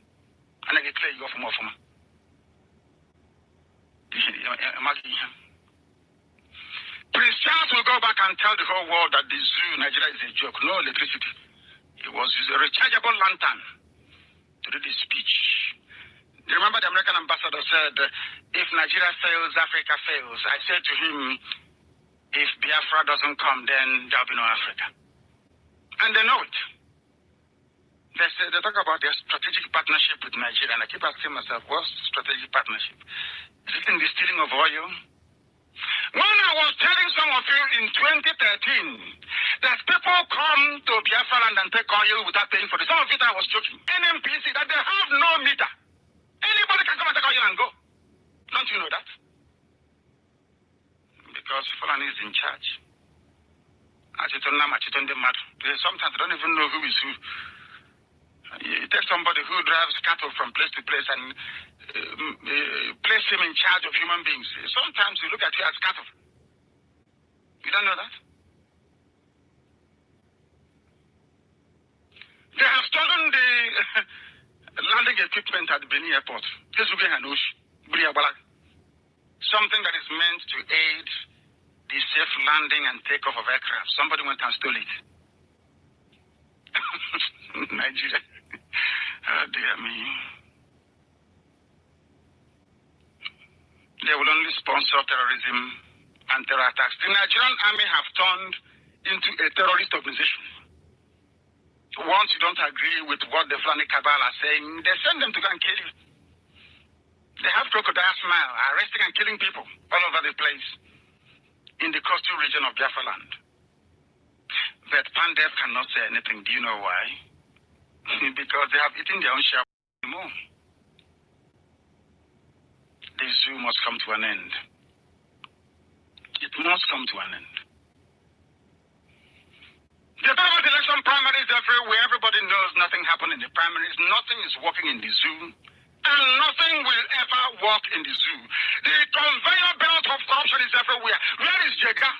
And I declare you off more from him. Prince Charles will go back and tell the whole world that the zoo in Nigeria is a joke. No electricity. It was a rechargeable lantern to do this speech. Remember the American ambassador said, if Nigeria fails, Africa fails. I said to him, if Biafra doesn't come, then there'll be no Africa. And they know it. They talk about their strategic partnership with Nigeria, and I keep asking myself, what's strategic partnership? Is it in the stealing of oil? When I was telling some of you in 2013 that people come to Biafra land and take oil without paying for it, some of you thought I was joking. NMPC, that they have no meter. Anybody can come and take oil and go. Don't you know that? Because Fulani is in charge. Sometimes they don't even know who is who. You take somebody who drives cattle from place to place and place him in charge of human beings. Sometimes you look at you as cattle. You don't know that? They have stolen the landing equipment at the Benin airport. Something that is meant to aid the safe landing and takeoff of aircraft. Somebody went and stole it. Nigeria. Oh, dear me. They will only sponsor terrorism and terror attacks. The Nigerian army have turned into a terrorist organization. Once you don't agree with what the Fulani cabal are saying, they send them to go and kill you. They have crocodile smile, arresting and killing people all over the place in the coastal region of Biafra land. But Pandev cannot say anything. Do you know why? Because they have eaten their own share more. The zoo must come to an end. It must come to an end. The about election primaries everywhere, everybody knows nothing happened in the primaries. Nothing is working in the zoo. And nothing will ever work in the zoo. The conveyor belt of corruption is everywhere. Where is Jega?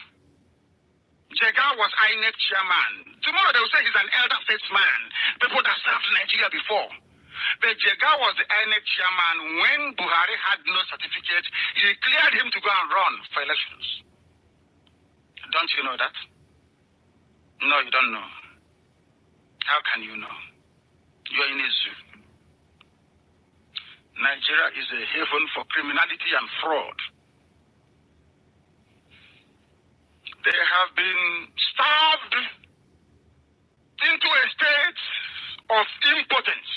Jega was INEC chairman. Tomorrow they will say he's an elder statesman. People that served Nigeria before. But Jega was the INEC chairman when Buhari had no certificate. He cleared him to go and run for elections. Don't you know that? No, you don't know. How can you know? You're in a zoo. Nigeria is a haven for criminality and fraud. They have been starved into a state of impotence.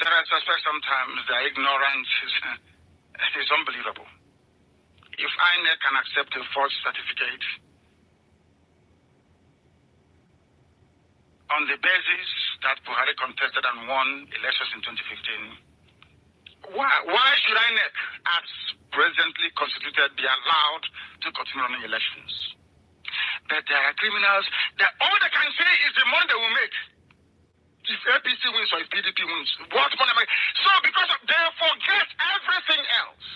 That I suspect sometimes their ignorance is unbelievable. If INEC can accept a false certificate on the basis that Buhari contested and won elections in 2015, why should INEC, as presently constituted, be allowed to continue running elections? But there are criminals that all they can say is the money they will make. If APC wins or if PDP wins, what money make? So because they forget everything else.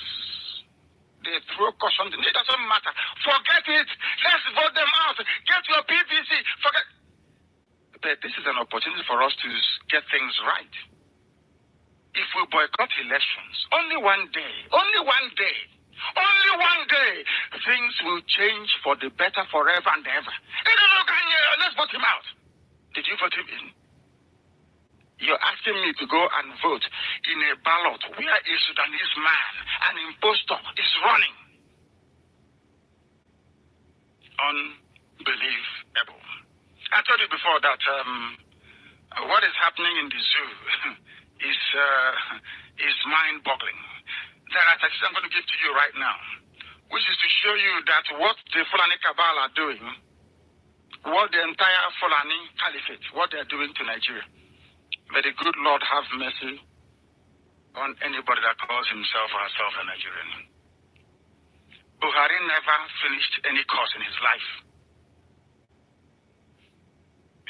They throw caution. It doesn't matter. Forget it. Let's vote them out. Get your PVC. Forget. But this is an opportunity for us to get things right. If we boycott elections, only one day, things will change for the better forever and ever. Let's vote him out. Did you vote him in? You're asking me to go and vote in a ballot where a Sudanese man, an impostor, is running. Unbelievable. I told you before that what is happening in the zoo is mind-boggling. There are statistics I'm going to give to you right now, which is to show you that what the Fulani cabal are doing, what the entire Fulani caliphate, what they're doing to Nigeria. May the good Lord have mercy on anybody that calls himself or herself a Nigerian. Buhari never finished any course in his life.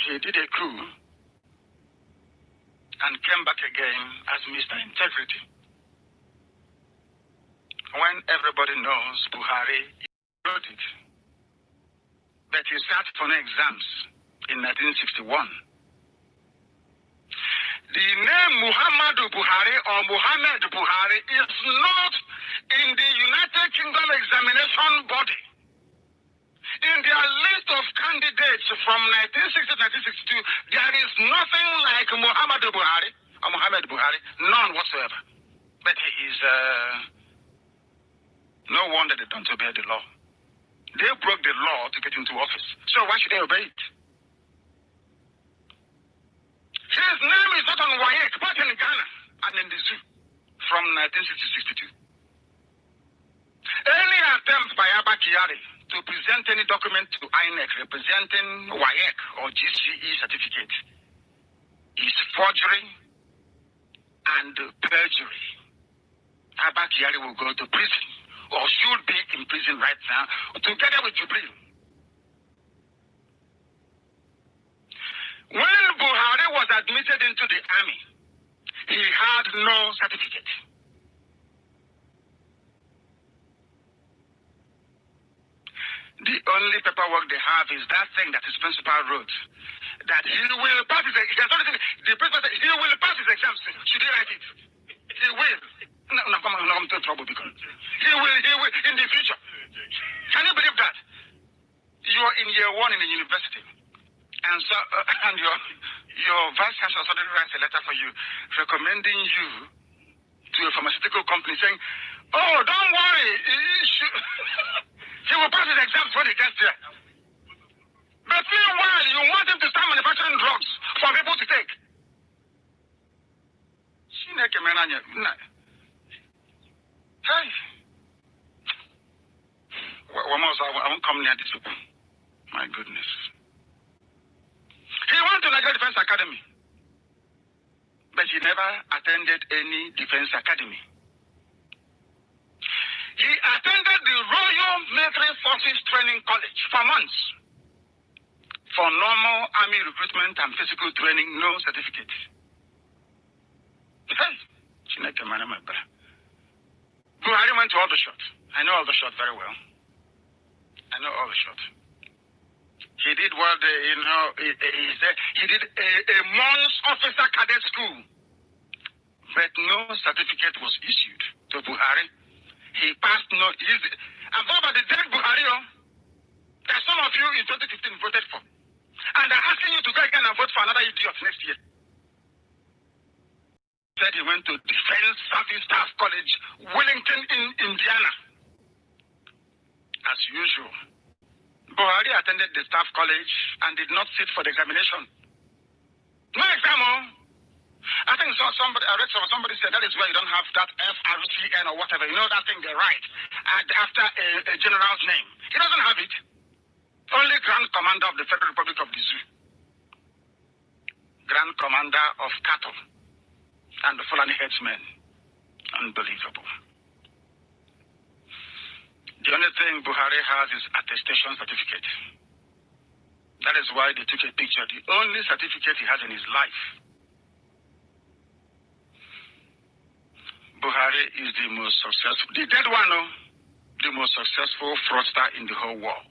He did a coup and came back again as Mr. Integrity. When everybody knows Buhari wrote it. but he sat for no exams in 1961. The name Muhammadu Buhari or Muhammad Buhari is not in the United Kingdom examination body. In their list of candidates from 1960 to 1962, there is nothing like Muhammadu Buhari or Muhammad Buhari, none whatsoever. But he is, no wonder they don't obey the law. They broke the law to get into office. So why should they obey it? His name is not on WAEC, but in Ghana and in the zoo from 1962. Any attempt by Abba Kyari to present any document to INEC representing WAEC or GCE certificate is forgery and perjury. Abba Kyari will go to prison or should be in prison right now together with Jubril. When Buhari was admitted into the army, he had no certificate. The only paperwork they have is that thing that his principal wrote, that he will pass his exams. The principal said he will pass his exams. Should he write it? He will. No, I'm in trouble because he will in the future. Can you believe that? You are in year 1 in the university. And so, and your vice chancellor suddenly writes a letter for you, recommending you to a pharmaceutical company, saying, "Oh, don't worry, he will pass his exams when he gets there." But meanwhile, you want him to start manufacturing drugs for people to take. Hey, I won't come near this people. My goodness. He went to Nigeria Defense Academy, but he never attended any defense academy. He attended the Royal Military Forces Training College for months. For normal army recruitment and physical training, no certificate. Hey, Buhari went to Aldershot. I know Aldershot very well. I know Aldershot. He did what he did a month's officer cadet school, but no certificate was issued to Buhari. He passed no. I'm talking about the dead Buhari, that some of you in 2015 voted for, and they're asking you to go again and vote for another idiot next year. Said he went to Defense Service Staff College, Wellington in Indiana. As usual, Buhari attended the staff college and did not sit for the examination. No exam, I think I read somebody said that is why you don't have that FRTN or whatever. You know that thing they write after a general's name. He doesn't have it. Only Grand Commander of the Federal Republic of the Zoo. Grand Commander of Cattle and the Fulani headsmen. Unbelievable. The only thing Buhari has is attestation certificate. That is why they took a picture. The only certificate he has in his life. Buhari is the most successful, the dead one, the most successful fraudster in the whole world.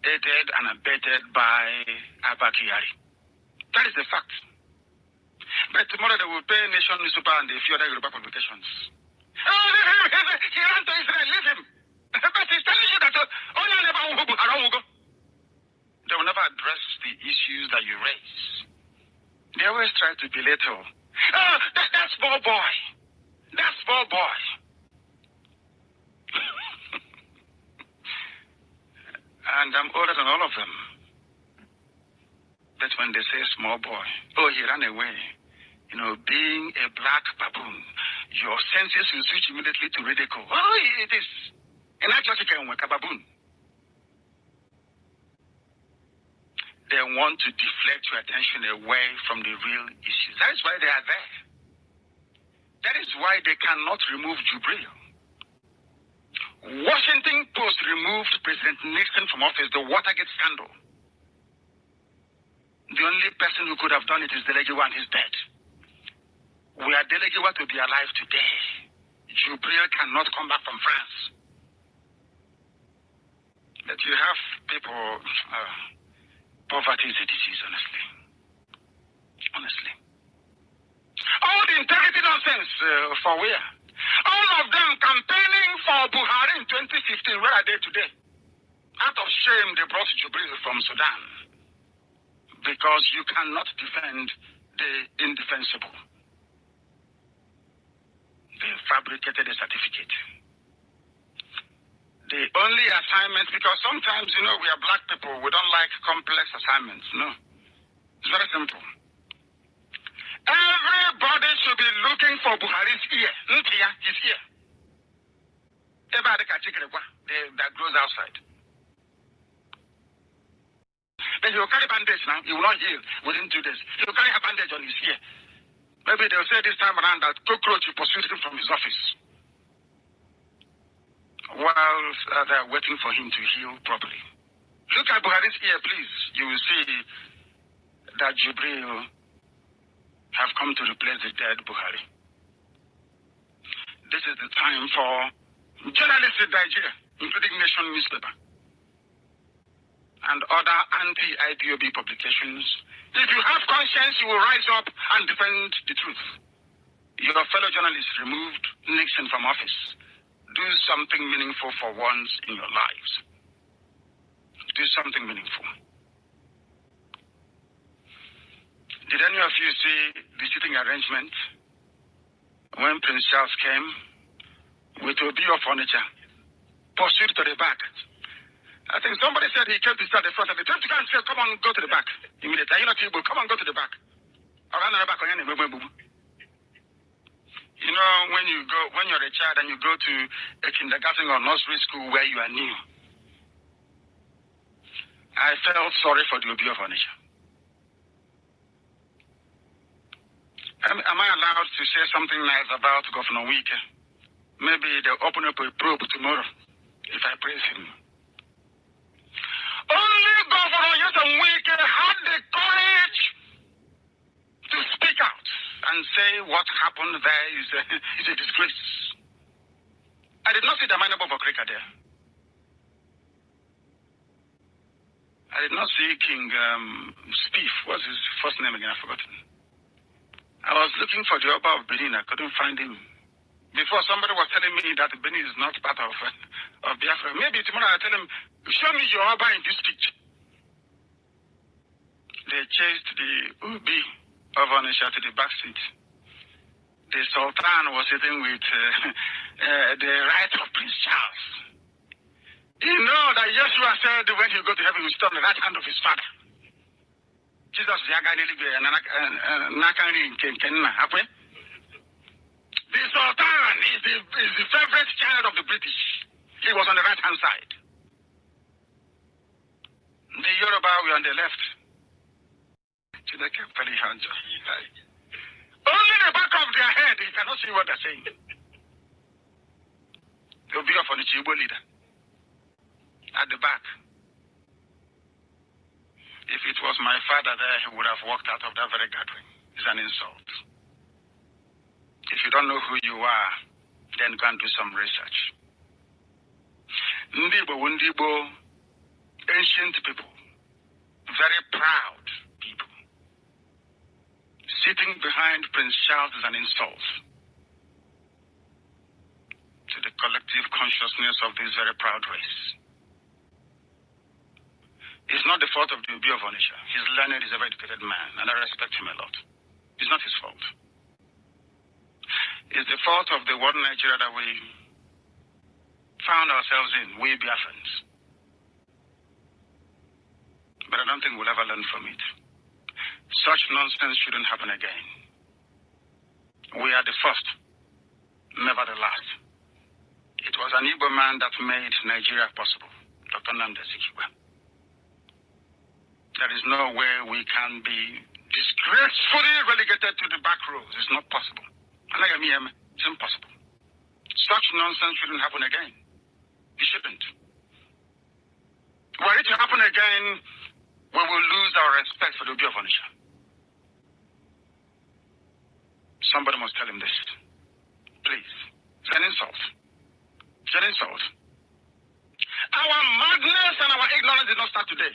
Aided and abetted by Abba Kyari. That is the fact. But tomorrow they will pay Nation newspaper and a few other Yoruba publications. Oh, he ran to Israel, leave him. But he's telling you that they will never address the issues that you raise. They always try to belittle. Oh, that small boy. That small boy. And I'm older than all of them. But when they say small boy, oh, he ran away. You know, being a black baboon, your senses will switch immediately to ridicule. Oh, it is. And I just can work a baboon. They want to deflect your attention away from the real issues. That is why they are there. That is why they cannot remove Jubril. Washington Post removed President Nixon from office, the Watergate scandal. The only person who could have done it is Delegiwa, and he's dead. We are Delegiwa to be alive today. Jubril cannot come back from France. That you have people, poverty is a disease, honestly. Honestly. All the integrity nonsense for where? All of them campaigning for Buhari in 2015, where are they today? Out of shame, they brought Jubril from Sudan. Because you cannot defend the indefensible. They fabricated a certificate. The only assignment, because sometimes, you know, we are black people, we don't like complex assignments. No. It's very simple. Everybody should be looking for Buhari's ear. His ear. That grows outside. Then he will carry bandage now. He will not heal within 2 days. He will carry a bandage on his ear. Maybe they'll say this time around that cockroach pursued him from his office. While they're waiting for him to heal properly. Look at Buhari's ear, please. You will see that Jubril have come to replace the dead Buhari. This is the time for journalists in Nigeria, including Nation newspaper, and other anti-IPOB publications. If you have conscience, you will rise up and defend the truth. Your fellow journalists removed Nixon from office. Do something meaningful for once in your lives. Do something meaningful. Did any of you see the sitting arrangement when Prince Charles came with a bill of furniture, pursued to the back? I think somebody said he came to start the front of the time to go and say, come on, go to the back. Immediately, you know, people, come on, go to the back. You know, when you're a child and you go to a kindergarten or nursery school where you are new, I felt sorry for the bill of furniture. Am I allowed to say something nice about Governor Wike? Maybe they'll open up a probe tomorrow if I praise him. Only Governor Wike had the courage to speak out and say what happened there is a disgrace. I did not see the minor Bobo Krika there. I did not see King Spief. What's his first name again? I've forgotten. I was looking for the Oba of Benin. I couldn't find him. Before, somebody was telling me that Benin is not part of Biafra. Maybe tomorrow I'll tell him, show me your Oba in this picture. They chased the Ubi of Onisha to the back seat. The Sultan was sitting with the right of Prince Charles. You know that Yeshua said when he go to heaven, he will sit on the right hand of his father. Jesus is the Sultan is the favorite child of the British. He was on the right hand side. The Yoruba were on the left. Only the back of their head, you cannot see what they're saying. They'll be off on the Chibo leader. At the back. If it was my father there, he would have walked out of that very gathering. It's an insult. If you don't know who you are, then go and do some research. Ndibo, ancient people, very proud people. Sitting behind Prince Charles is an insult to the collective consciousness of this very proud race. It's not the fault of the Obi of Onisha. He's learned, he's a very educated man, and I respect him a lot. It's not his fault. It's the fault of the world Nigeria that we found ourselves in, we Biafrans. But I don't think we'll ever learn from it. Such nonsense shouldn't happen again. We are the first, never the last. It was an Igbo man that made Nigeria possible, Dr. Nnamdi. There is no way we can be disgracefully relegated to the back rows. It's not possible. It's impossible. Such nonsense shouldn't happen again. It shouldn't. Were it to happen again, we will lose our respect for the Obi of Onisha. Somebody must tell him this. Please. It's an insult. It's an insult. Our madness and our ignorance did not start today.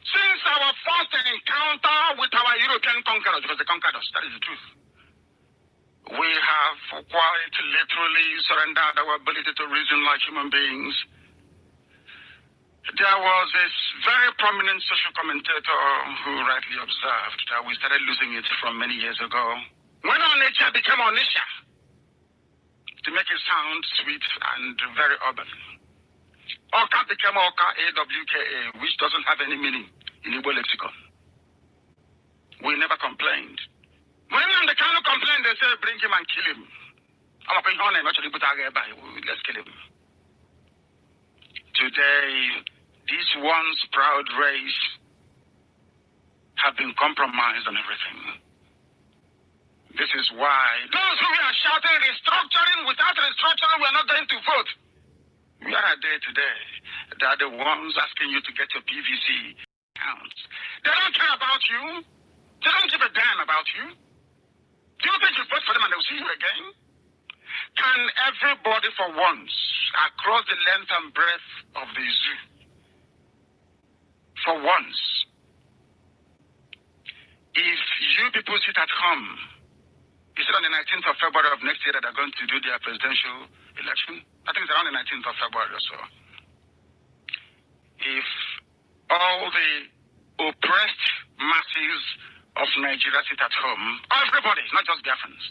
Since our first encounter with our European conquerors, because they conquered us, that is the truth, we have quite literally surrendered our ability to reason like human beings. There was this very prominent social commentator who rightly observed that we started losing it from many years ago. When our nature became our nature, to make it sound sweet and very urban. Oka became Oka, A-W-K-A, which doesn't have any meaning in Igbo lexicon. We never complained. When the Kanu complained, they say, bring him and kill him. Let's kill him. Today, this once proud race have been compromised on everything. This is why those who are shouting restructuring, without restructuring, we are not going to vote. We are a day today. They are the ones asking you to get your PVC counts. They don't care about you. They don't give a damn about you. Do you think you vote for them and they'll see you again? Can everybody for once, across the length and breadth of the zoo, for once, if you people sit at home, is it on the 19th of February of next year that they're going to do their presidential election? I think it's around the 19th of February or so. If all the oppressed masses of Nigeria sit at home, everybody, not just Biafrans,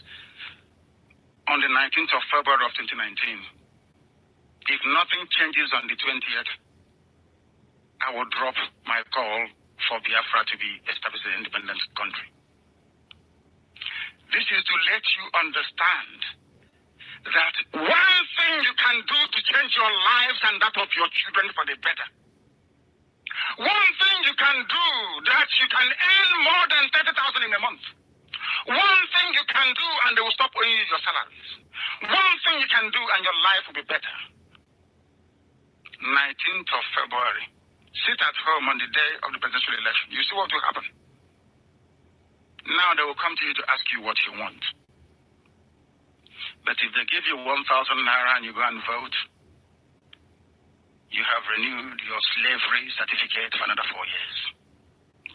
on the 19th of February of 2019, if nothing changes on the 20th, I will drop my call for Biafra to be established as an independent country. This is to let you understand that one thing you can do to change your lives and that of your children for the better. One thing you can do that you can earn more than 30,000 in a month. One thing you can do and they will stop owing you your salaries. One thing you can do and your life will be better. 19th of February. Sit at home on the day of the presidential election. You see what will happen. Now they will come to you to ask you what you want. But if they give you 1,000 naira and you go and vote, you have renewed your slavery certificate for another 4 years.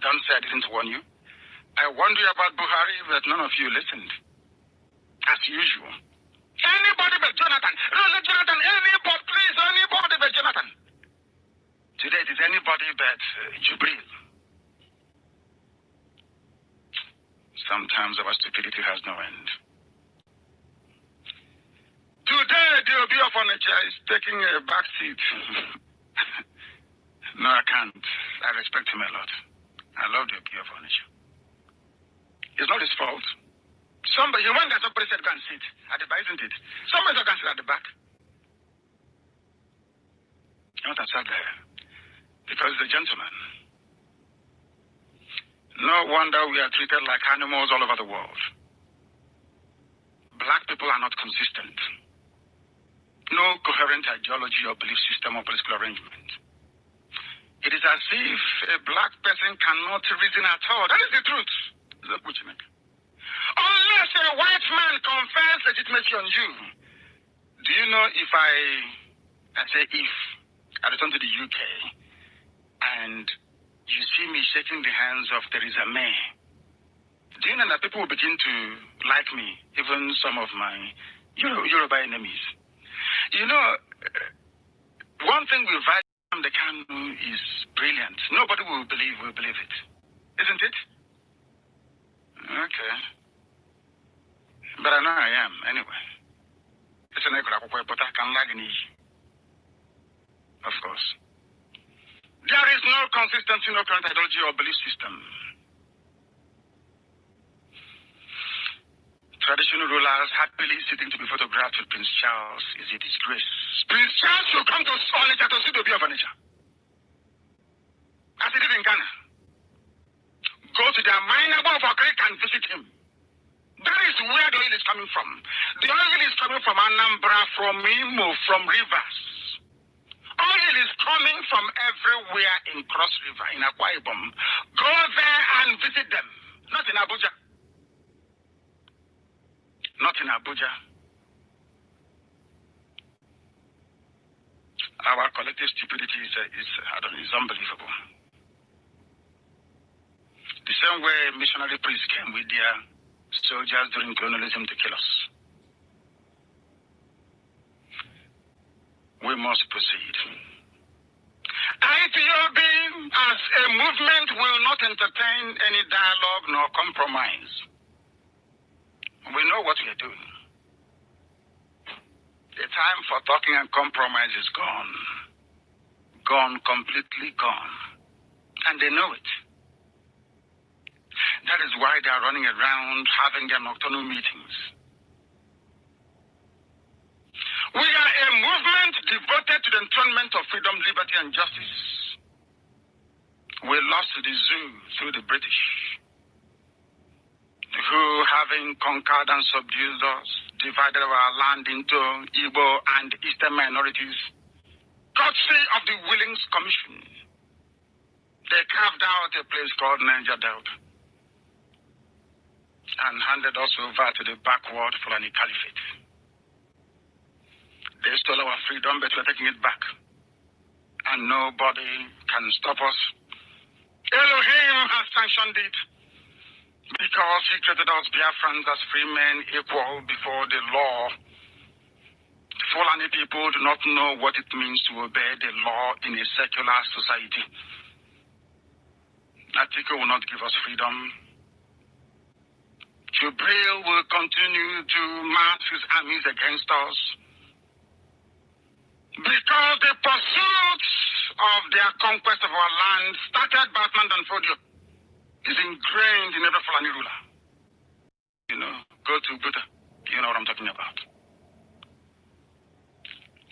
Don't say I didn't warn you. I warned you about Buhari, but none of you listened. As usual. Anybody but Jonathan. No, not Jonathan. Anybody, please. Anybody but Jonathan. Today it is anybody but Jubril. Sometimes our stupidity has no end. Today, the Obi of Onitsha is taking a back seat. No, I can't. I respect him a lot. I love the Obi of Onitsha. It's not his fault. Somebody, when somebody said go and sit at the back, isn't it? Somebody said go and sit at the back. You know what I said there? Because he's a gentleman. No wonder we are treated like animals all over the world. Black people are not consistent. No coherent ideology or belief system or political arrangement. It is as if a black person cannot reason at all. That is the truth. Unless a white man confers legitimacy on you. Do you know if I return to the UK and you see me shaking the hands of Theresa May, do you know that people will begin to like me, even some of my Yoruba enemies? You know, one thing we value from the Kanu is brilliant. Nobody will believe it. Isn't it? Okay. But I know I am, anyway. It's an but I can lag in each. Of course. There is no consistency, no current ideology or belief system. Traditional rulers happily sitting to be photographed with Prince Charles is a disgrace. Prince Charles should come to Onitsha to see the Obi of Onitsha. As he did in Ghana. Go to their mine above our creek and visit him. That is where the oil is coming from. The oil is coming from Anambra, from Imo, from rivers. Oil is coming from everywhere in Cross River, in Akwa Ibom. Go there and visit them. Not in Abuja. Not in Abuja. Our collective stupidity is unbelievable. The same way missionary priests came with their soldiers during colonialism to kill us. We must proceed. IPOB as a movement will not entertain any dialogue nor compromise. We know what we are doing. The time for talking and compromise is gone. Gone, completely gone. And they know it. That is why they are running around having their nocturnal meetings. We are a movement devoted to the enthronement of freedom, liberty, and justice. We lost the zoo through the British, who, having conquered and subdued us, divided our land into Igbo and Eastern minorities, courtesy of the Willings Commission. They carved out a place called Niger Delta and handed us over to the backward Fulani Caliphate. They stole our freedom, but we're taking it back. And nobody can stop us. Elohim has sanctioned it because he created us Biafrans as free men equal before the law. Fulani people do not know what it means to obey the law in a secular society. Atiku will not give us freedom. Jubril will continue to march his armies against us. Because the pursuit of their conquest of our land, started by Atman and Fodio, is ingrained in every Fulani ruler. You know, go to Buddha. You know what I'm talking about.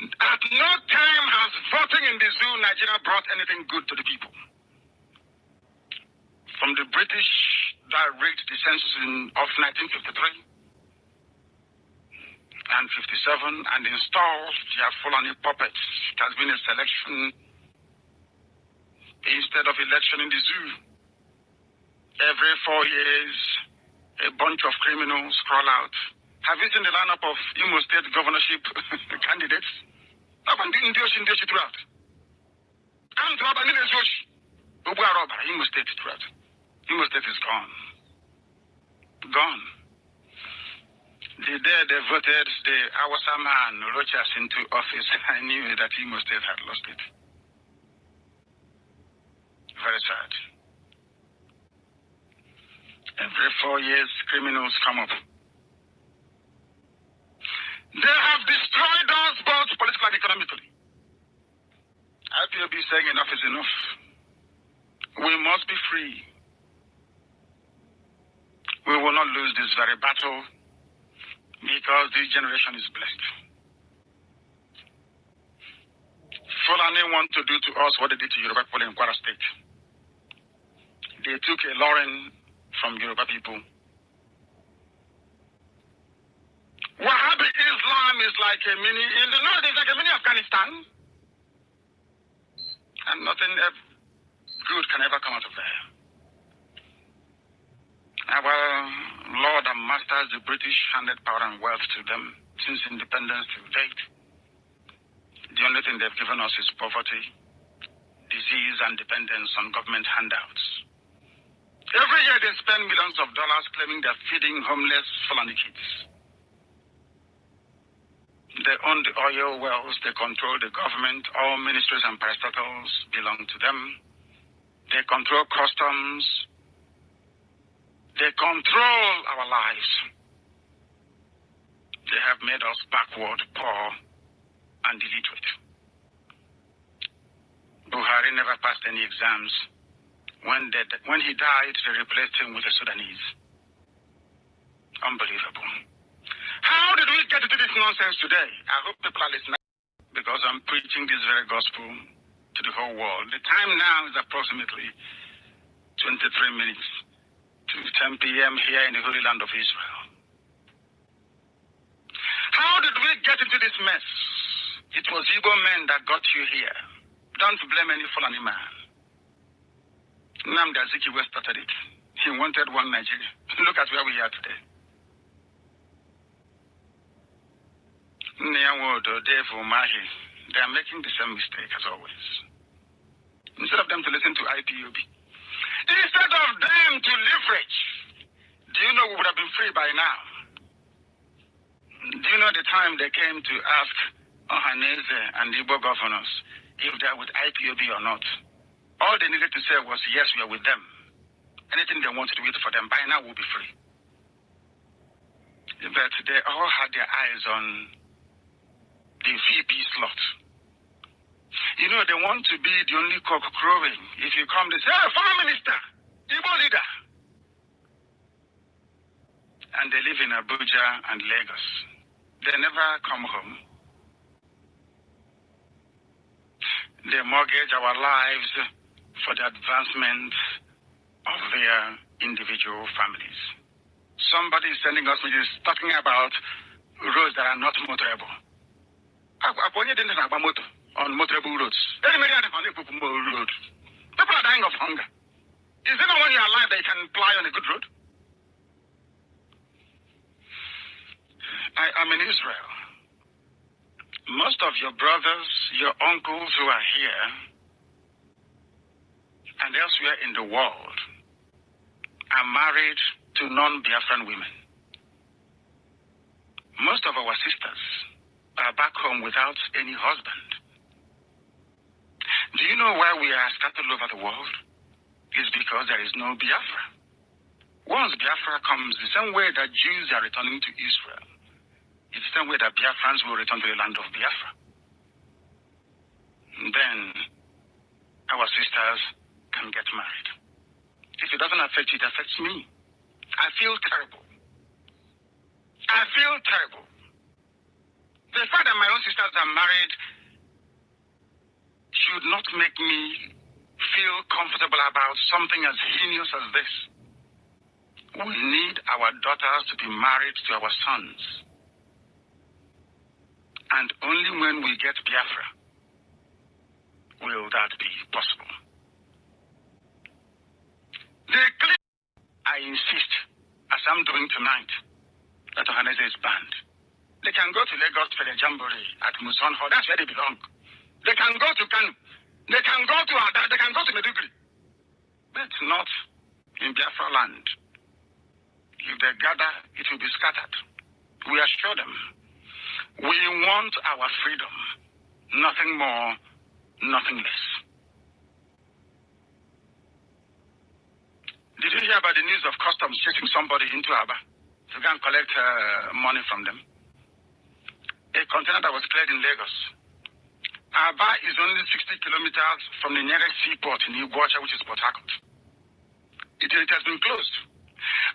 At no time has voting in the zoo Nigeria brought anything good to the people. From the British that rigged the census of 1953 and 57 and installed their Fulani puppets. It has been a selection instead of election in the zoo. Every 4 years, a bunch of criminals crawl out. Have you seen the lineup of Imo State governorship candidates? Throughout. Imo State throughout. Imo State is gone. Gone. The day they voted the Awasa man Rochas into office, I knew that Imo State had lost it. Very sad. Every 4 years, criminals come up. They have destroyed us both politically and economically. IPOB saying enough is enough. We must be free. We will not lose this very battle because this generation is blessed. Fulani want to do to us what they did to Yoruba people in Kwara State. They took a Lauren from Yoruba people. Wahhabi Islam is like a mini, in the north it's like a mini Afghanistan. And nothing good can ever come out of there. Our Lord and Masters, the British, handed power and wealth to them since independence to date. The only thing they've given us is poverty, disease, and dependence on government handouts. Every year they spend millions of dollars claiming they're feeding homeless Fulani kids. They own the oil wells, they control the government, all ministries and parastatals belong to them. They control customs. They control our lives. They have made us backward, poor, and illiterate. Buhari never passed any exams. When he died, they replaced him with a Sudanese. Unbelievable. How did we get into this nonsense today? I hope people are listening because I'm preaching this very gospel to the whole world. The time now is approximately 23 minutes to 10 p.m. here in the Holy Land of Israel. How did we get into this mess? It was Igbo men that got you here. Don't blame any Fulani man. Nnamdi started it. He wanted one Nigeria. Look at where we are today. Nyawodo, Devu, Mahi, They are making the same mistake as always. Instead of them to listen to IPOB, instead of them to leverage, do you know we would have been free by now? Do you know the time they came to ask Ohaneze and Igbo governors if they are with IPOB or not? All they needed to say was, yes, we are with them. Anything they want to do it for them, by now we'll be free. But they all had their eyes on the VP slot. You know, they want to be the only cock crowing. If you come, they say, hey, former minister, Igbo leader. And they live in Abuja and Lagos. They never come home. They mortgage our lives for the advancement of their individual families. Somebody is sending us messages talking about roads that are not motorable. On motorable roads. People are dying of hunger. Is there no one in your life that you can ply on a good road? I am in Israel. Most of your brothers, your uncles who are here and elsewhere in the world are married to non-Biafran women. Most of our sisters are back home without any husband. Do you know why we are scattered all over the world? It's because there is no Biafra. Once Biafra comes, the same way that Jews are returning to Israel, it's the same way that Biafrans will return to the land of Biafra. Then our sisters can get married. If it doesn't affect you, it affects me. I feel terrible. I feel terrible. The fact that my own sisters are married should not make me feel comfortable about something as heinous as this. We need our daughters to be married to our sons. And only when we get Biafra will that be possible. I insist, as I'm doing tonight, that Ohaneze is banned. They can go to Lagos for the Jamboree at Muson Hall. That's where they belong. They can go to Kanu. They can go to Ada. They can go to Meduguri. But not in Biafra land. If they gather, it will be scattered. We assure them. We want our freedom. Nothing more, nothing less. Did you hear about the news of customs chasing somebody into Aba to go and collect money from them? A container that was cleared in Lagos. Aba is only 60 kilometers from the nearest seaport in Iguacha, which is Port Harcourt. It has been closed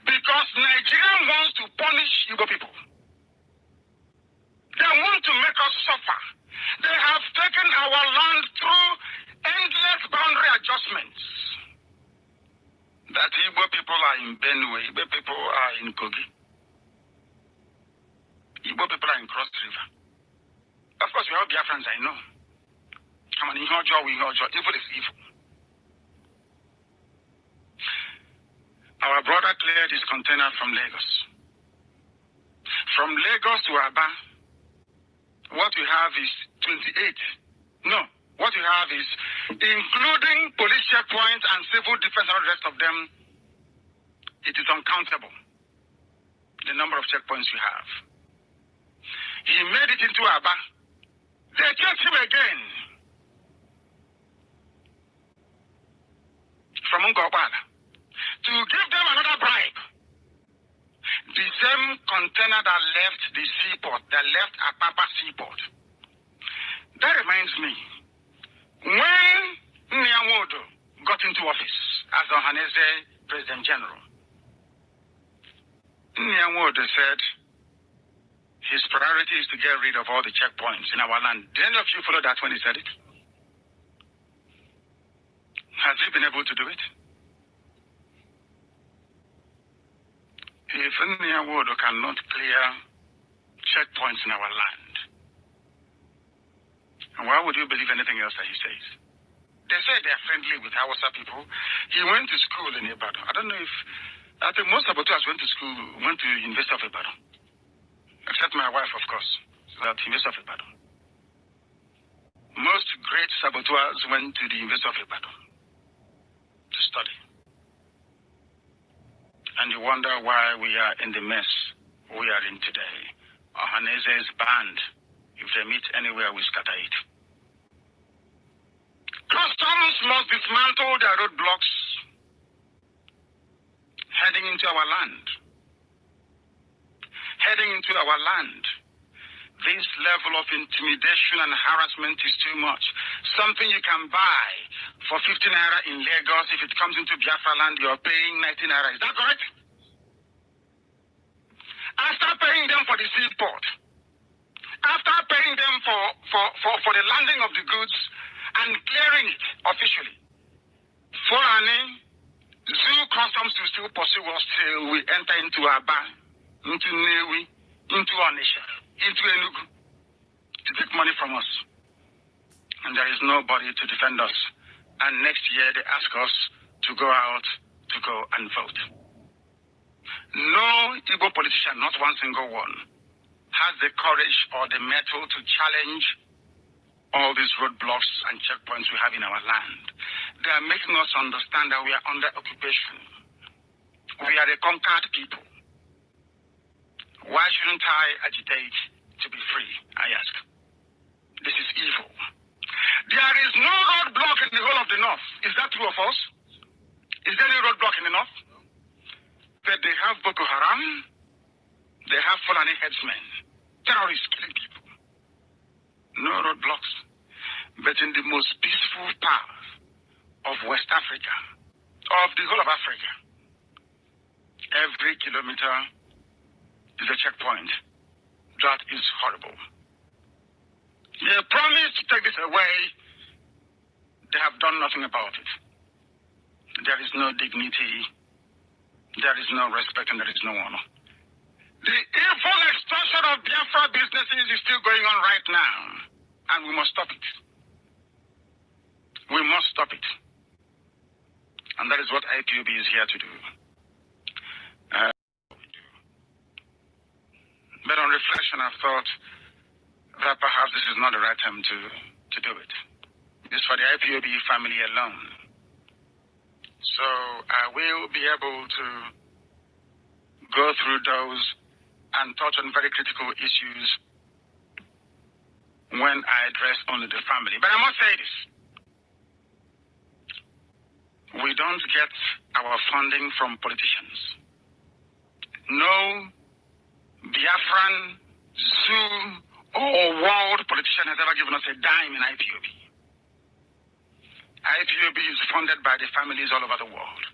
because Nigeria wants to punish Igbo people. They want to make us suffer. They have taken our land through endless boundary adjustments. That Igbo people are in Benue, Igbo people are in Kogi. Igbo people are in Cross River. Of course, we have Biafrans, I know. Come on, evil is evil. Our brother cleared his container from Lagos. From Lagos to Aba, what we have is 28. No, what we have is, including police checkpoints and civil defense and all the rest of them, it is uncountable, the number of checkpoints we have. He made it into Aba. They chased him again. From Ngobala. To give them another bribe. The same container that left the seaport, that left Apapa seaport. That reminds me, when Nnamdi got into office as Ohaneze President General, Nnamdi said his priority is to get rid of all the checkpoints in our land. Did any of you follow that when he said it? Has he been able to do it? If Nnamdi cannot clear checkpoints in our land, why would you believe anything else that he says? They say they are friendly with Hausa people. He went to school in Ibadan. I don't know if... I think most of us went to school, went to University of Ibadan. Except my wife, of course. She's at University of Ibadan. most great saboteurs went to the University of Ibadan to study. And you wonder why we are in the mess we are in today. Ohaneze is banned. If they meet anywhere, we scatter it. Customs must dismantle their roadblocks heading into our land. Heading into our land. This level of intimidation and harassment is too much. Something you can buy for 15 naira in Lagos, if it comes into Biafra land, you're paying 19 naira. Is that correct? After paying them for the seaport, after paying them for the landing of the goods and clearing it officially, Fulani Zoo Customs will still pursue us till we enter into Aba, into Newi, into Onisha, into Enugu, to take money from us. And there is nobody to defend us. And next year they ask us to go out, to go and vote. No Igbo politician, not one single one, has the courage or the mettle to challenge all these roadblocks and checkpoints we have in our land. They are making us understand that we are under occupation. We are a conquered people. Why shouldn't I agitate to be free, I ask? This is evil. There is no roadblock in the whole of the North. Is that true of us? Is there any roadblock in the North? But they have Boko Haram, they have Fulani headsmen, terrorists killing people. No roadblocks. But in the most peaceful part of West Africa, of the whole of Africa, every kilometer is a checkpoint. That is horrible. They promised to take this away. They have done nothing about it. There is no dignity. There is no respect and there is no honor. The evil extortion of Biafra businesses is still going on right now. And we must stop it. We must stop it. And that is what IPOB is here to do. But on reflection, I've thought that perhaps this is not the right time to do it. It's for the IPOB family alone. So I will be able to go through those and touch on very critical issues when I address only the family. But I must say this. We don't get our funding from politicians. No Biafran, Zoo, or world politician has ever given us a dime in IPOB. IPOB is funded by the families all over the world.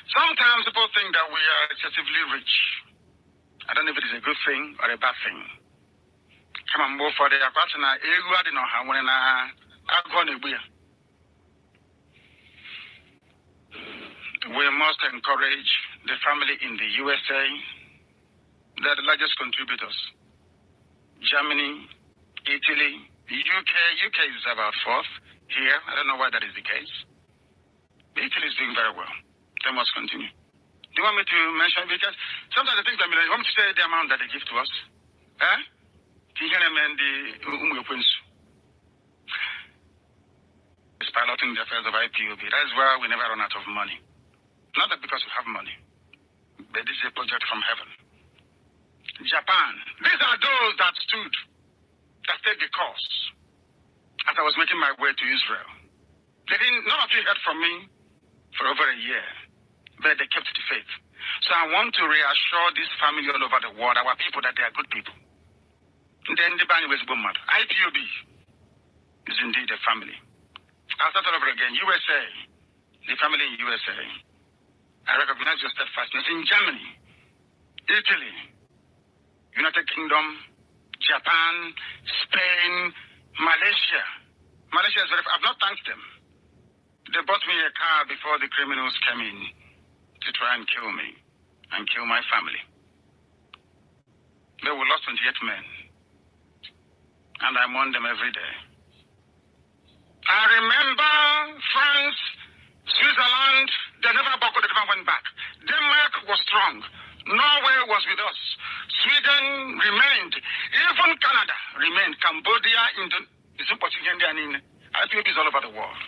Sometimes people think that we are excessively rich. I don't know if it is a good thing or a bad thing. Come on, move for the Aquatana, we must encourage the family in the USA. They're the largest contributors. Germany, Italy, UK is about fourth here. I don't know why that is the case. Italy is doing very well. They must continue. Do you want me to mention? Because sometimes the things that you want me to say the amount that they give to us. It's piloting the affairs of IPOB. That is where we never run out of money. Not that because we have money, but this is a project from heaven. Japan. These are those that stayed the course as I was making my way to Israel. None of you heard from me for over a year, but they kept the faith. So I want to reassure this family all over the world, our people, that they are good people. Then the band was booming. IPOB is indeed a family. I'll start all over again. USA, the family in USA. I recognize your steadfastness in Germany, Italy, United Kingdom, Japan, Spain, Malaysia. Malaysia is I've not thanked them. They bought me a car before the criminals came in to try and kill me and kill my family. They were lost 28 men. And I mourn them every day. I remember France, Switzerland, they never buckled, they never went back. Denmark was strong. Norway was with us. Sweden remained. Even Canada remained. Cambodia IPOB is all over the world.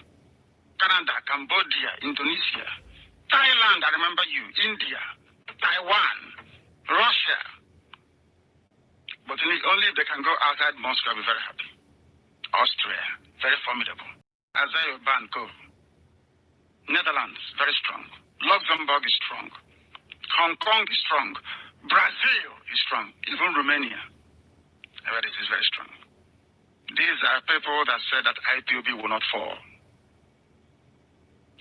Canada, Cambodia, Indonesia, Thailand, I remember you, India, Taiwan, Russia. But only if they can go outside Moscow, I'll be very happy. Austria, very formidable. Azerbaijan, go. Netherlands, very strong. Luxembourg is strong. Hong Kong is strong. Brazil is strong. Even Romania. It is very strong. These are people that said that IPOB will not fall.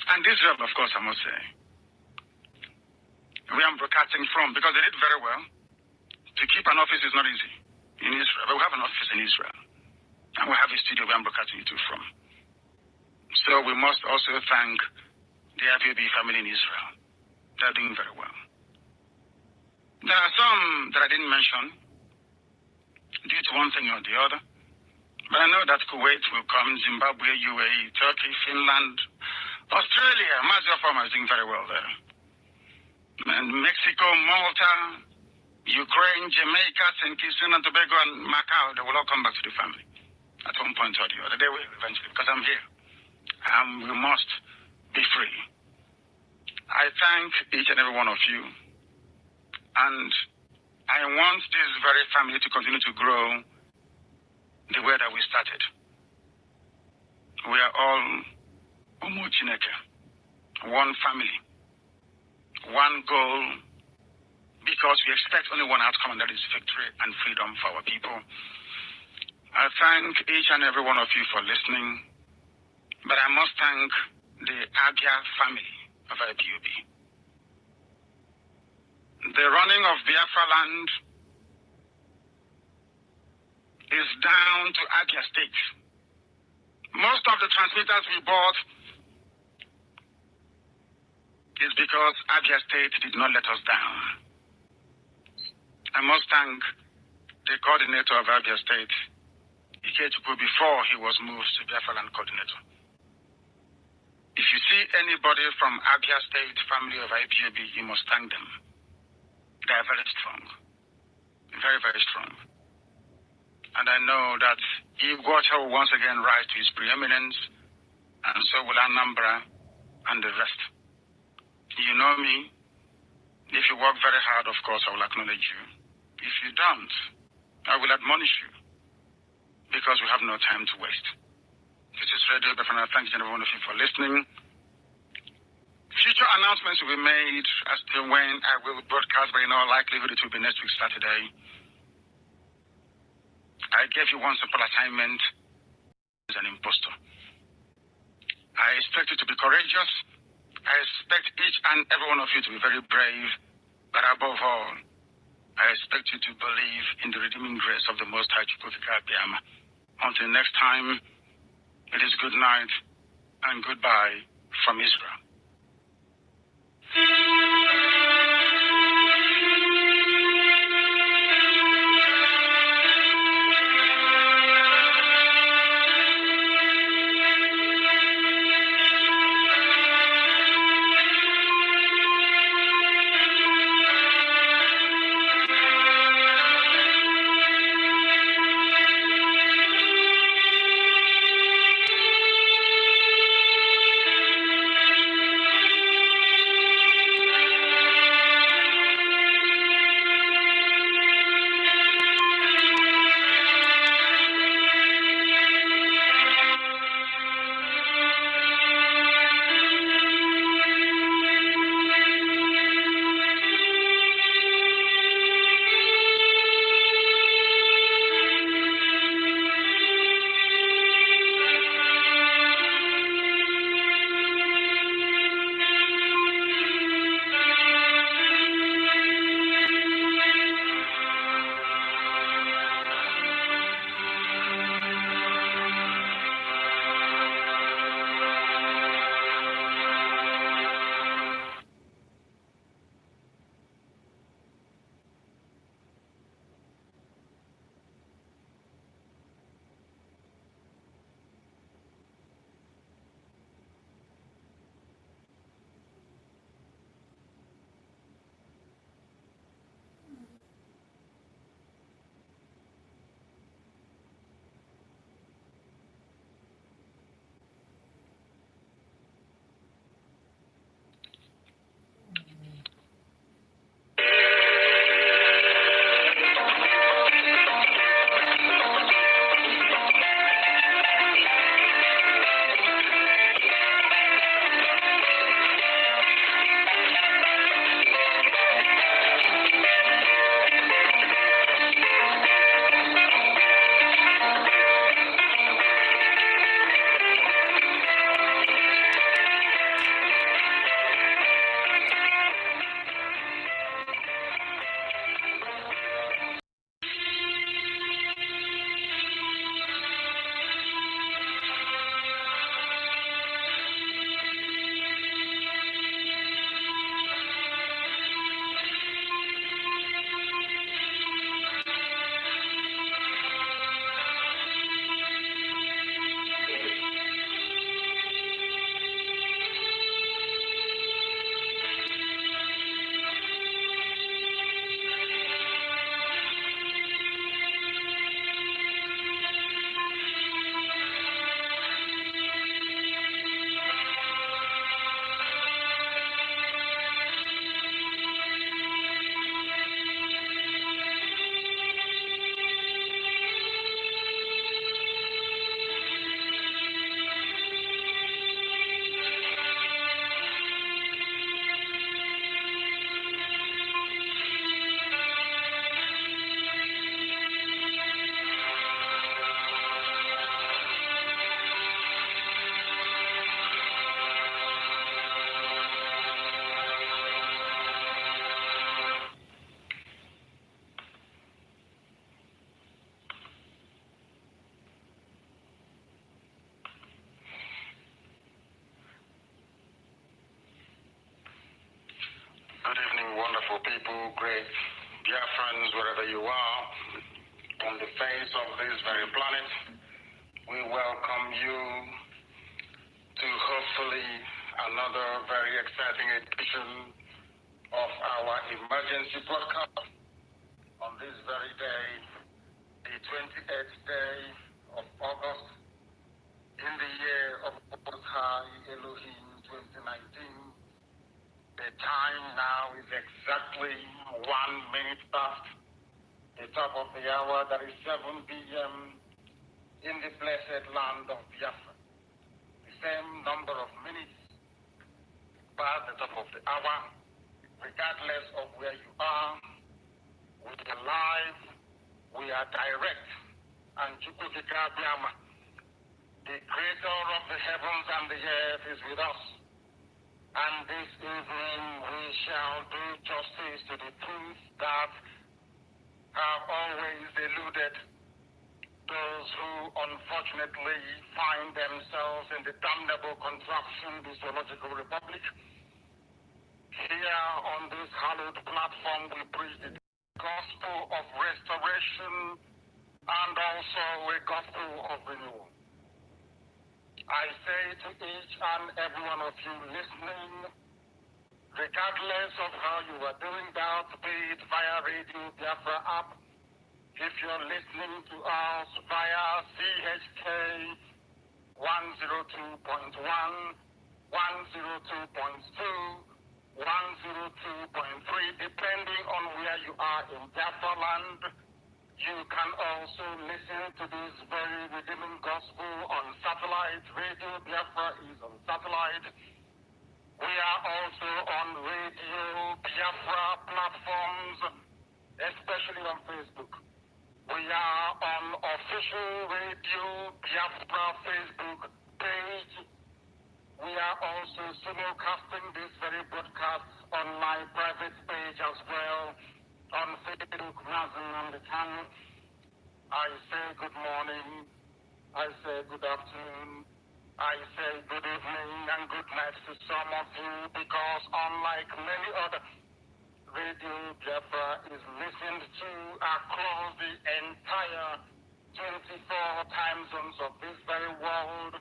And Israel, of course, I must say, where I'm broadcasting from, because they did very well. To keep an office is not easy in Israel, but we have an office in Israel. And we have a studio where I'm broadcasting you from. So we must also thank the IPOB family in Israel. They're doing very well. There are some that I didn't mention due to one thing or the other. But I know that Kuwait will come, Zimbabwe, UAE, Turkey, Finland, Australia, Mazi is doing very well there. And Mexico, Malta, Ukraine, Jamaica, St. Kitts and Tobago, and Macau, they will all come back to the family at one point or the other. They will eventually, because I'm here. We must be free. I thank each and every one of you. And I want this very family to continue to grow the way that we started. We are all Umuchineke, one family, one goal, because we expect only one outcome, and that is victory and freedom for our people. I thank each and every one of you for listening, but I must thank the Abia family of IPOB. The running of Biafra land is down to Abia State. Most of the transmitters we bought is because Abia State did not let us down. I must thank the coordinator of Abia State, Ikechukwu, before he was moved to Biafra land coordinator. If you see anybody from Abia State family of IPOB, you must thank them. They are very strong. Very, very strong. And I know that Iguacha will once again rise to his preeminence, and so will Anambra and the rest. You know me. If you work very hard, of course, I will acknowledge you. If you don't, I will admonish you, because we have no time to waste. This is Radio Biafra, and I thank each and every one of you for listening. Future announcements will be made as to when I will broadcast, but in all likelihood it will be next week, Saturday. I gave you one simple assignment as an impostor. I expect you to be courageous. I expect each and every one of you to be very brave. But above all, I expect you to believe in the redeeming grace of the Most High. Until next time, it is good night and goodbye from Israel. wonderful people, great Biafrans, wherever you are, on the face of this very planet. We welcome you to hopefully another very exciting edition of our emergency broadcast on this very day, the 28th day of August, in the year of Most High Elohim 2019. The time now is exactly 1 minute past the top of the hour. That is 7 p.m. in the blessed land of Biafra. The same number of minutes past the top of the hour, regardless of where you are. We are live, we are direct, and Chukwukika Biama, the creator of the heavens and the earth, is with us. And this evening we shall do justice to the truth that have always eluded those who unfortunately find themselves in the damnable contraption, the zoological republic. Here on this hallowed platform we preach the gospel of restoration and also a gospel of renewal. I say to each and every one of you listening, regardless of how you are doing that, be it via Radio Biafra app, if you're listening to us via CHK 102.1, 102.2, 102.3, depending on where you are in Biafra land, you can also listen to this very redeeming gospel on satellite. Radio Biafra is on satellite. We are also on Radio Biafra platforms, especially on Facebook. We are on official Radio Biafra Facebook page. We are also simulcasting this very broadcast on my private page as well. On Facebook, Mazi, Nnamdi, Kanu. I say good morning, I say good afternoon, I say good evening and good night to some of you, because unlike many other, Radio Biafra is listened to across the entire 24 time zones of this very world.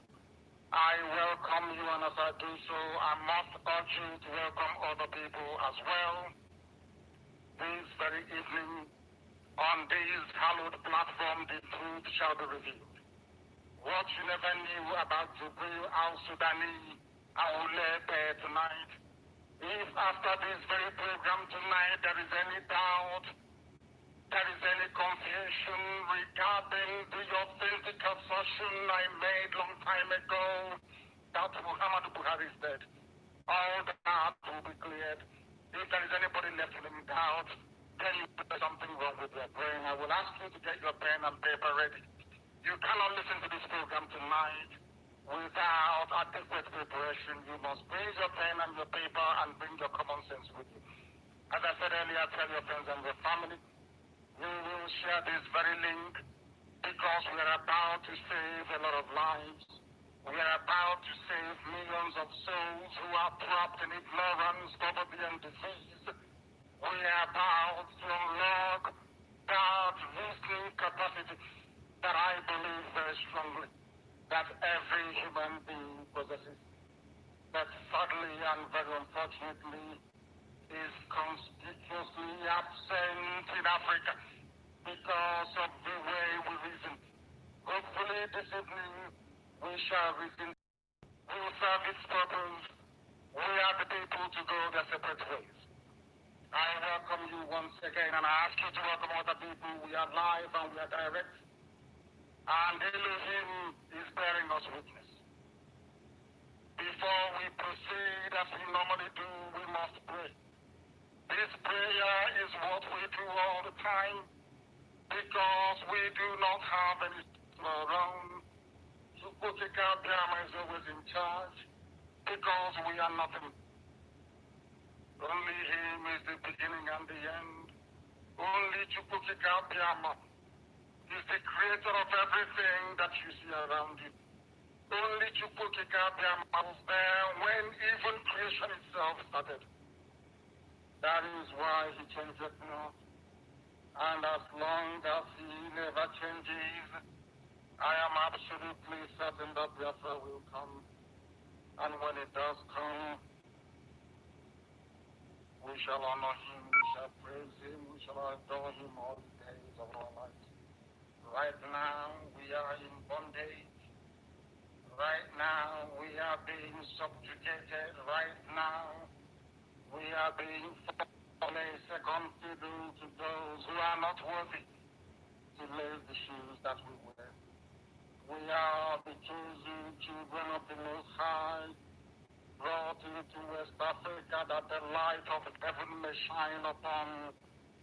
I welcome you, and as I do so, I must urge you to welcome other people as well. This very evening, on this hallowed platform, the truth shall be revealed. What you never knew about Jibril al-Sudani, I will lay bare tonight. If after this very program tonight there is any doubt, there is any confusion regarding the authentic assertion I made long time ago that Muhammad Buhari is dead, all that will be cleared. If there is anybody left in doubt, then there's something wrong with your brain. I will ask you to get your pen and paper ready. You cannot listen to this program tonight without adequate preparation. You must bring your pen and your paper and bring your common sense with you. As I said earlier, tell your friends and your family. We will share this very link because we are about to save a lot of lives. We are about to save millions of souls who are trapped in ignorance, poverty, and disease. We are about to unlock that listening capacity that I believe very strongly that every human being possesses, that sadly and very unfortunately is conspicuously absent in Africa because of the way we reason. Hopefully this evening we shall reason. We will serve its purpose. We are the people to go their separate ways. I welcome you once again, and I ask you to welcome other people. We are live and we are direct. And Elohim is bearing us witness. Before we proceed as we normally do, we must pray. This prayer is what we do all the time because we do not have any around. Chukwukika Biama is always in charge because we are nothing. Only Him is the beginning and the end. Only Chukwukika Biama is the creator of everything that you see around you. Only Chukwukika Biama was there when even creation itself started. That is why he changeth not. And as long as he never changes, I am absolutely certain that Biafra will come. And when it does come, we shall honor him, we shall praise him, we shall adore him all the days of our lives. Right now, we are in bondage. Right now, we are being subjugated. Right now, we are being a second fiddle to those who are not worthy to lace the shoes that we wear. We are the chosen children of the Most High, brought into West Africa that the light of heaven may shine upon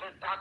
the darkness.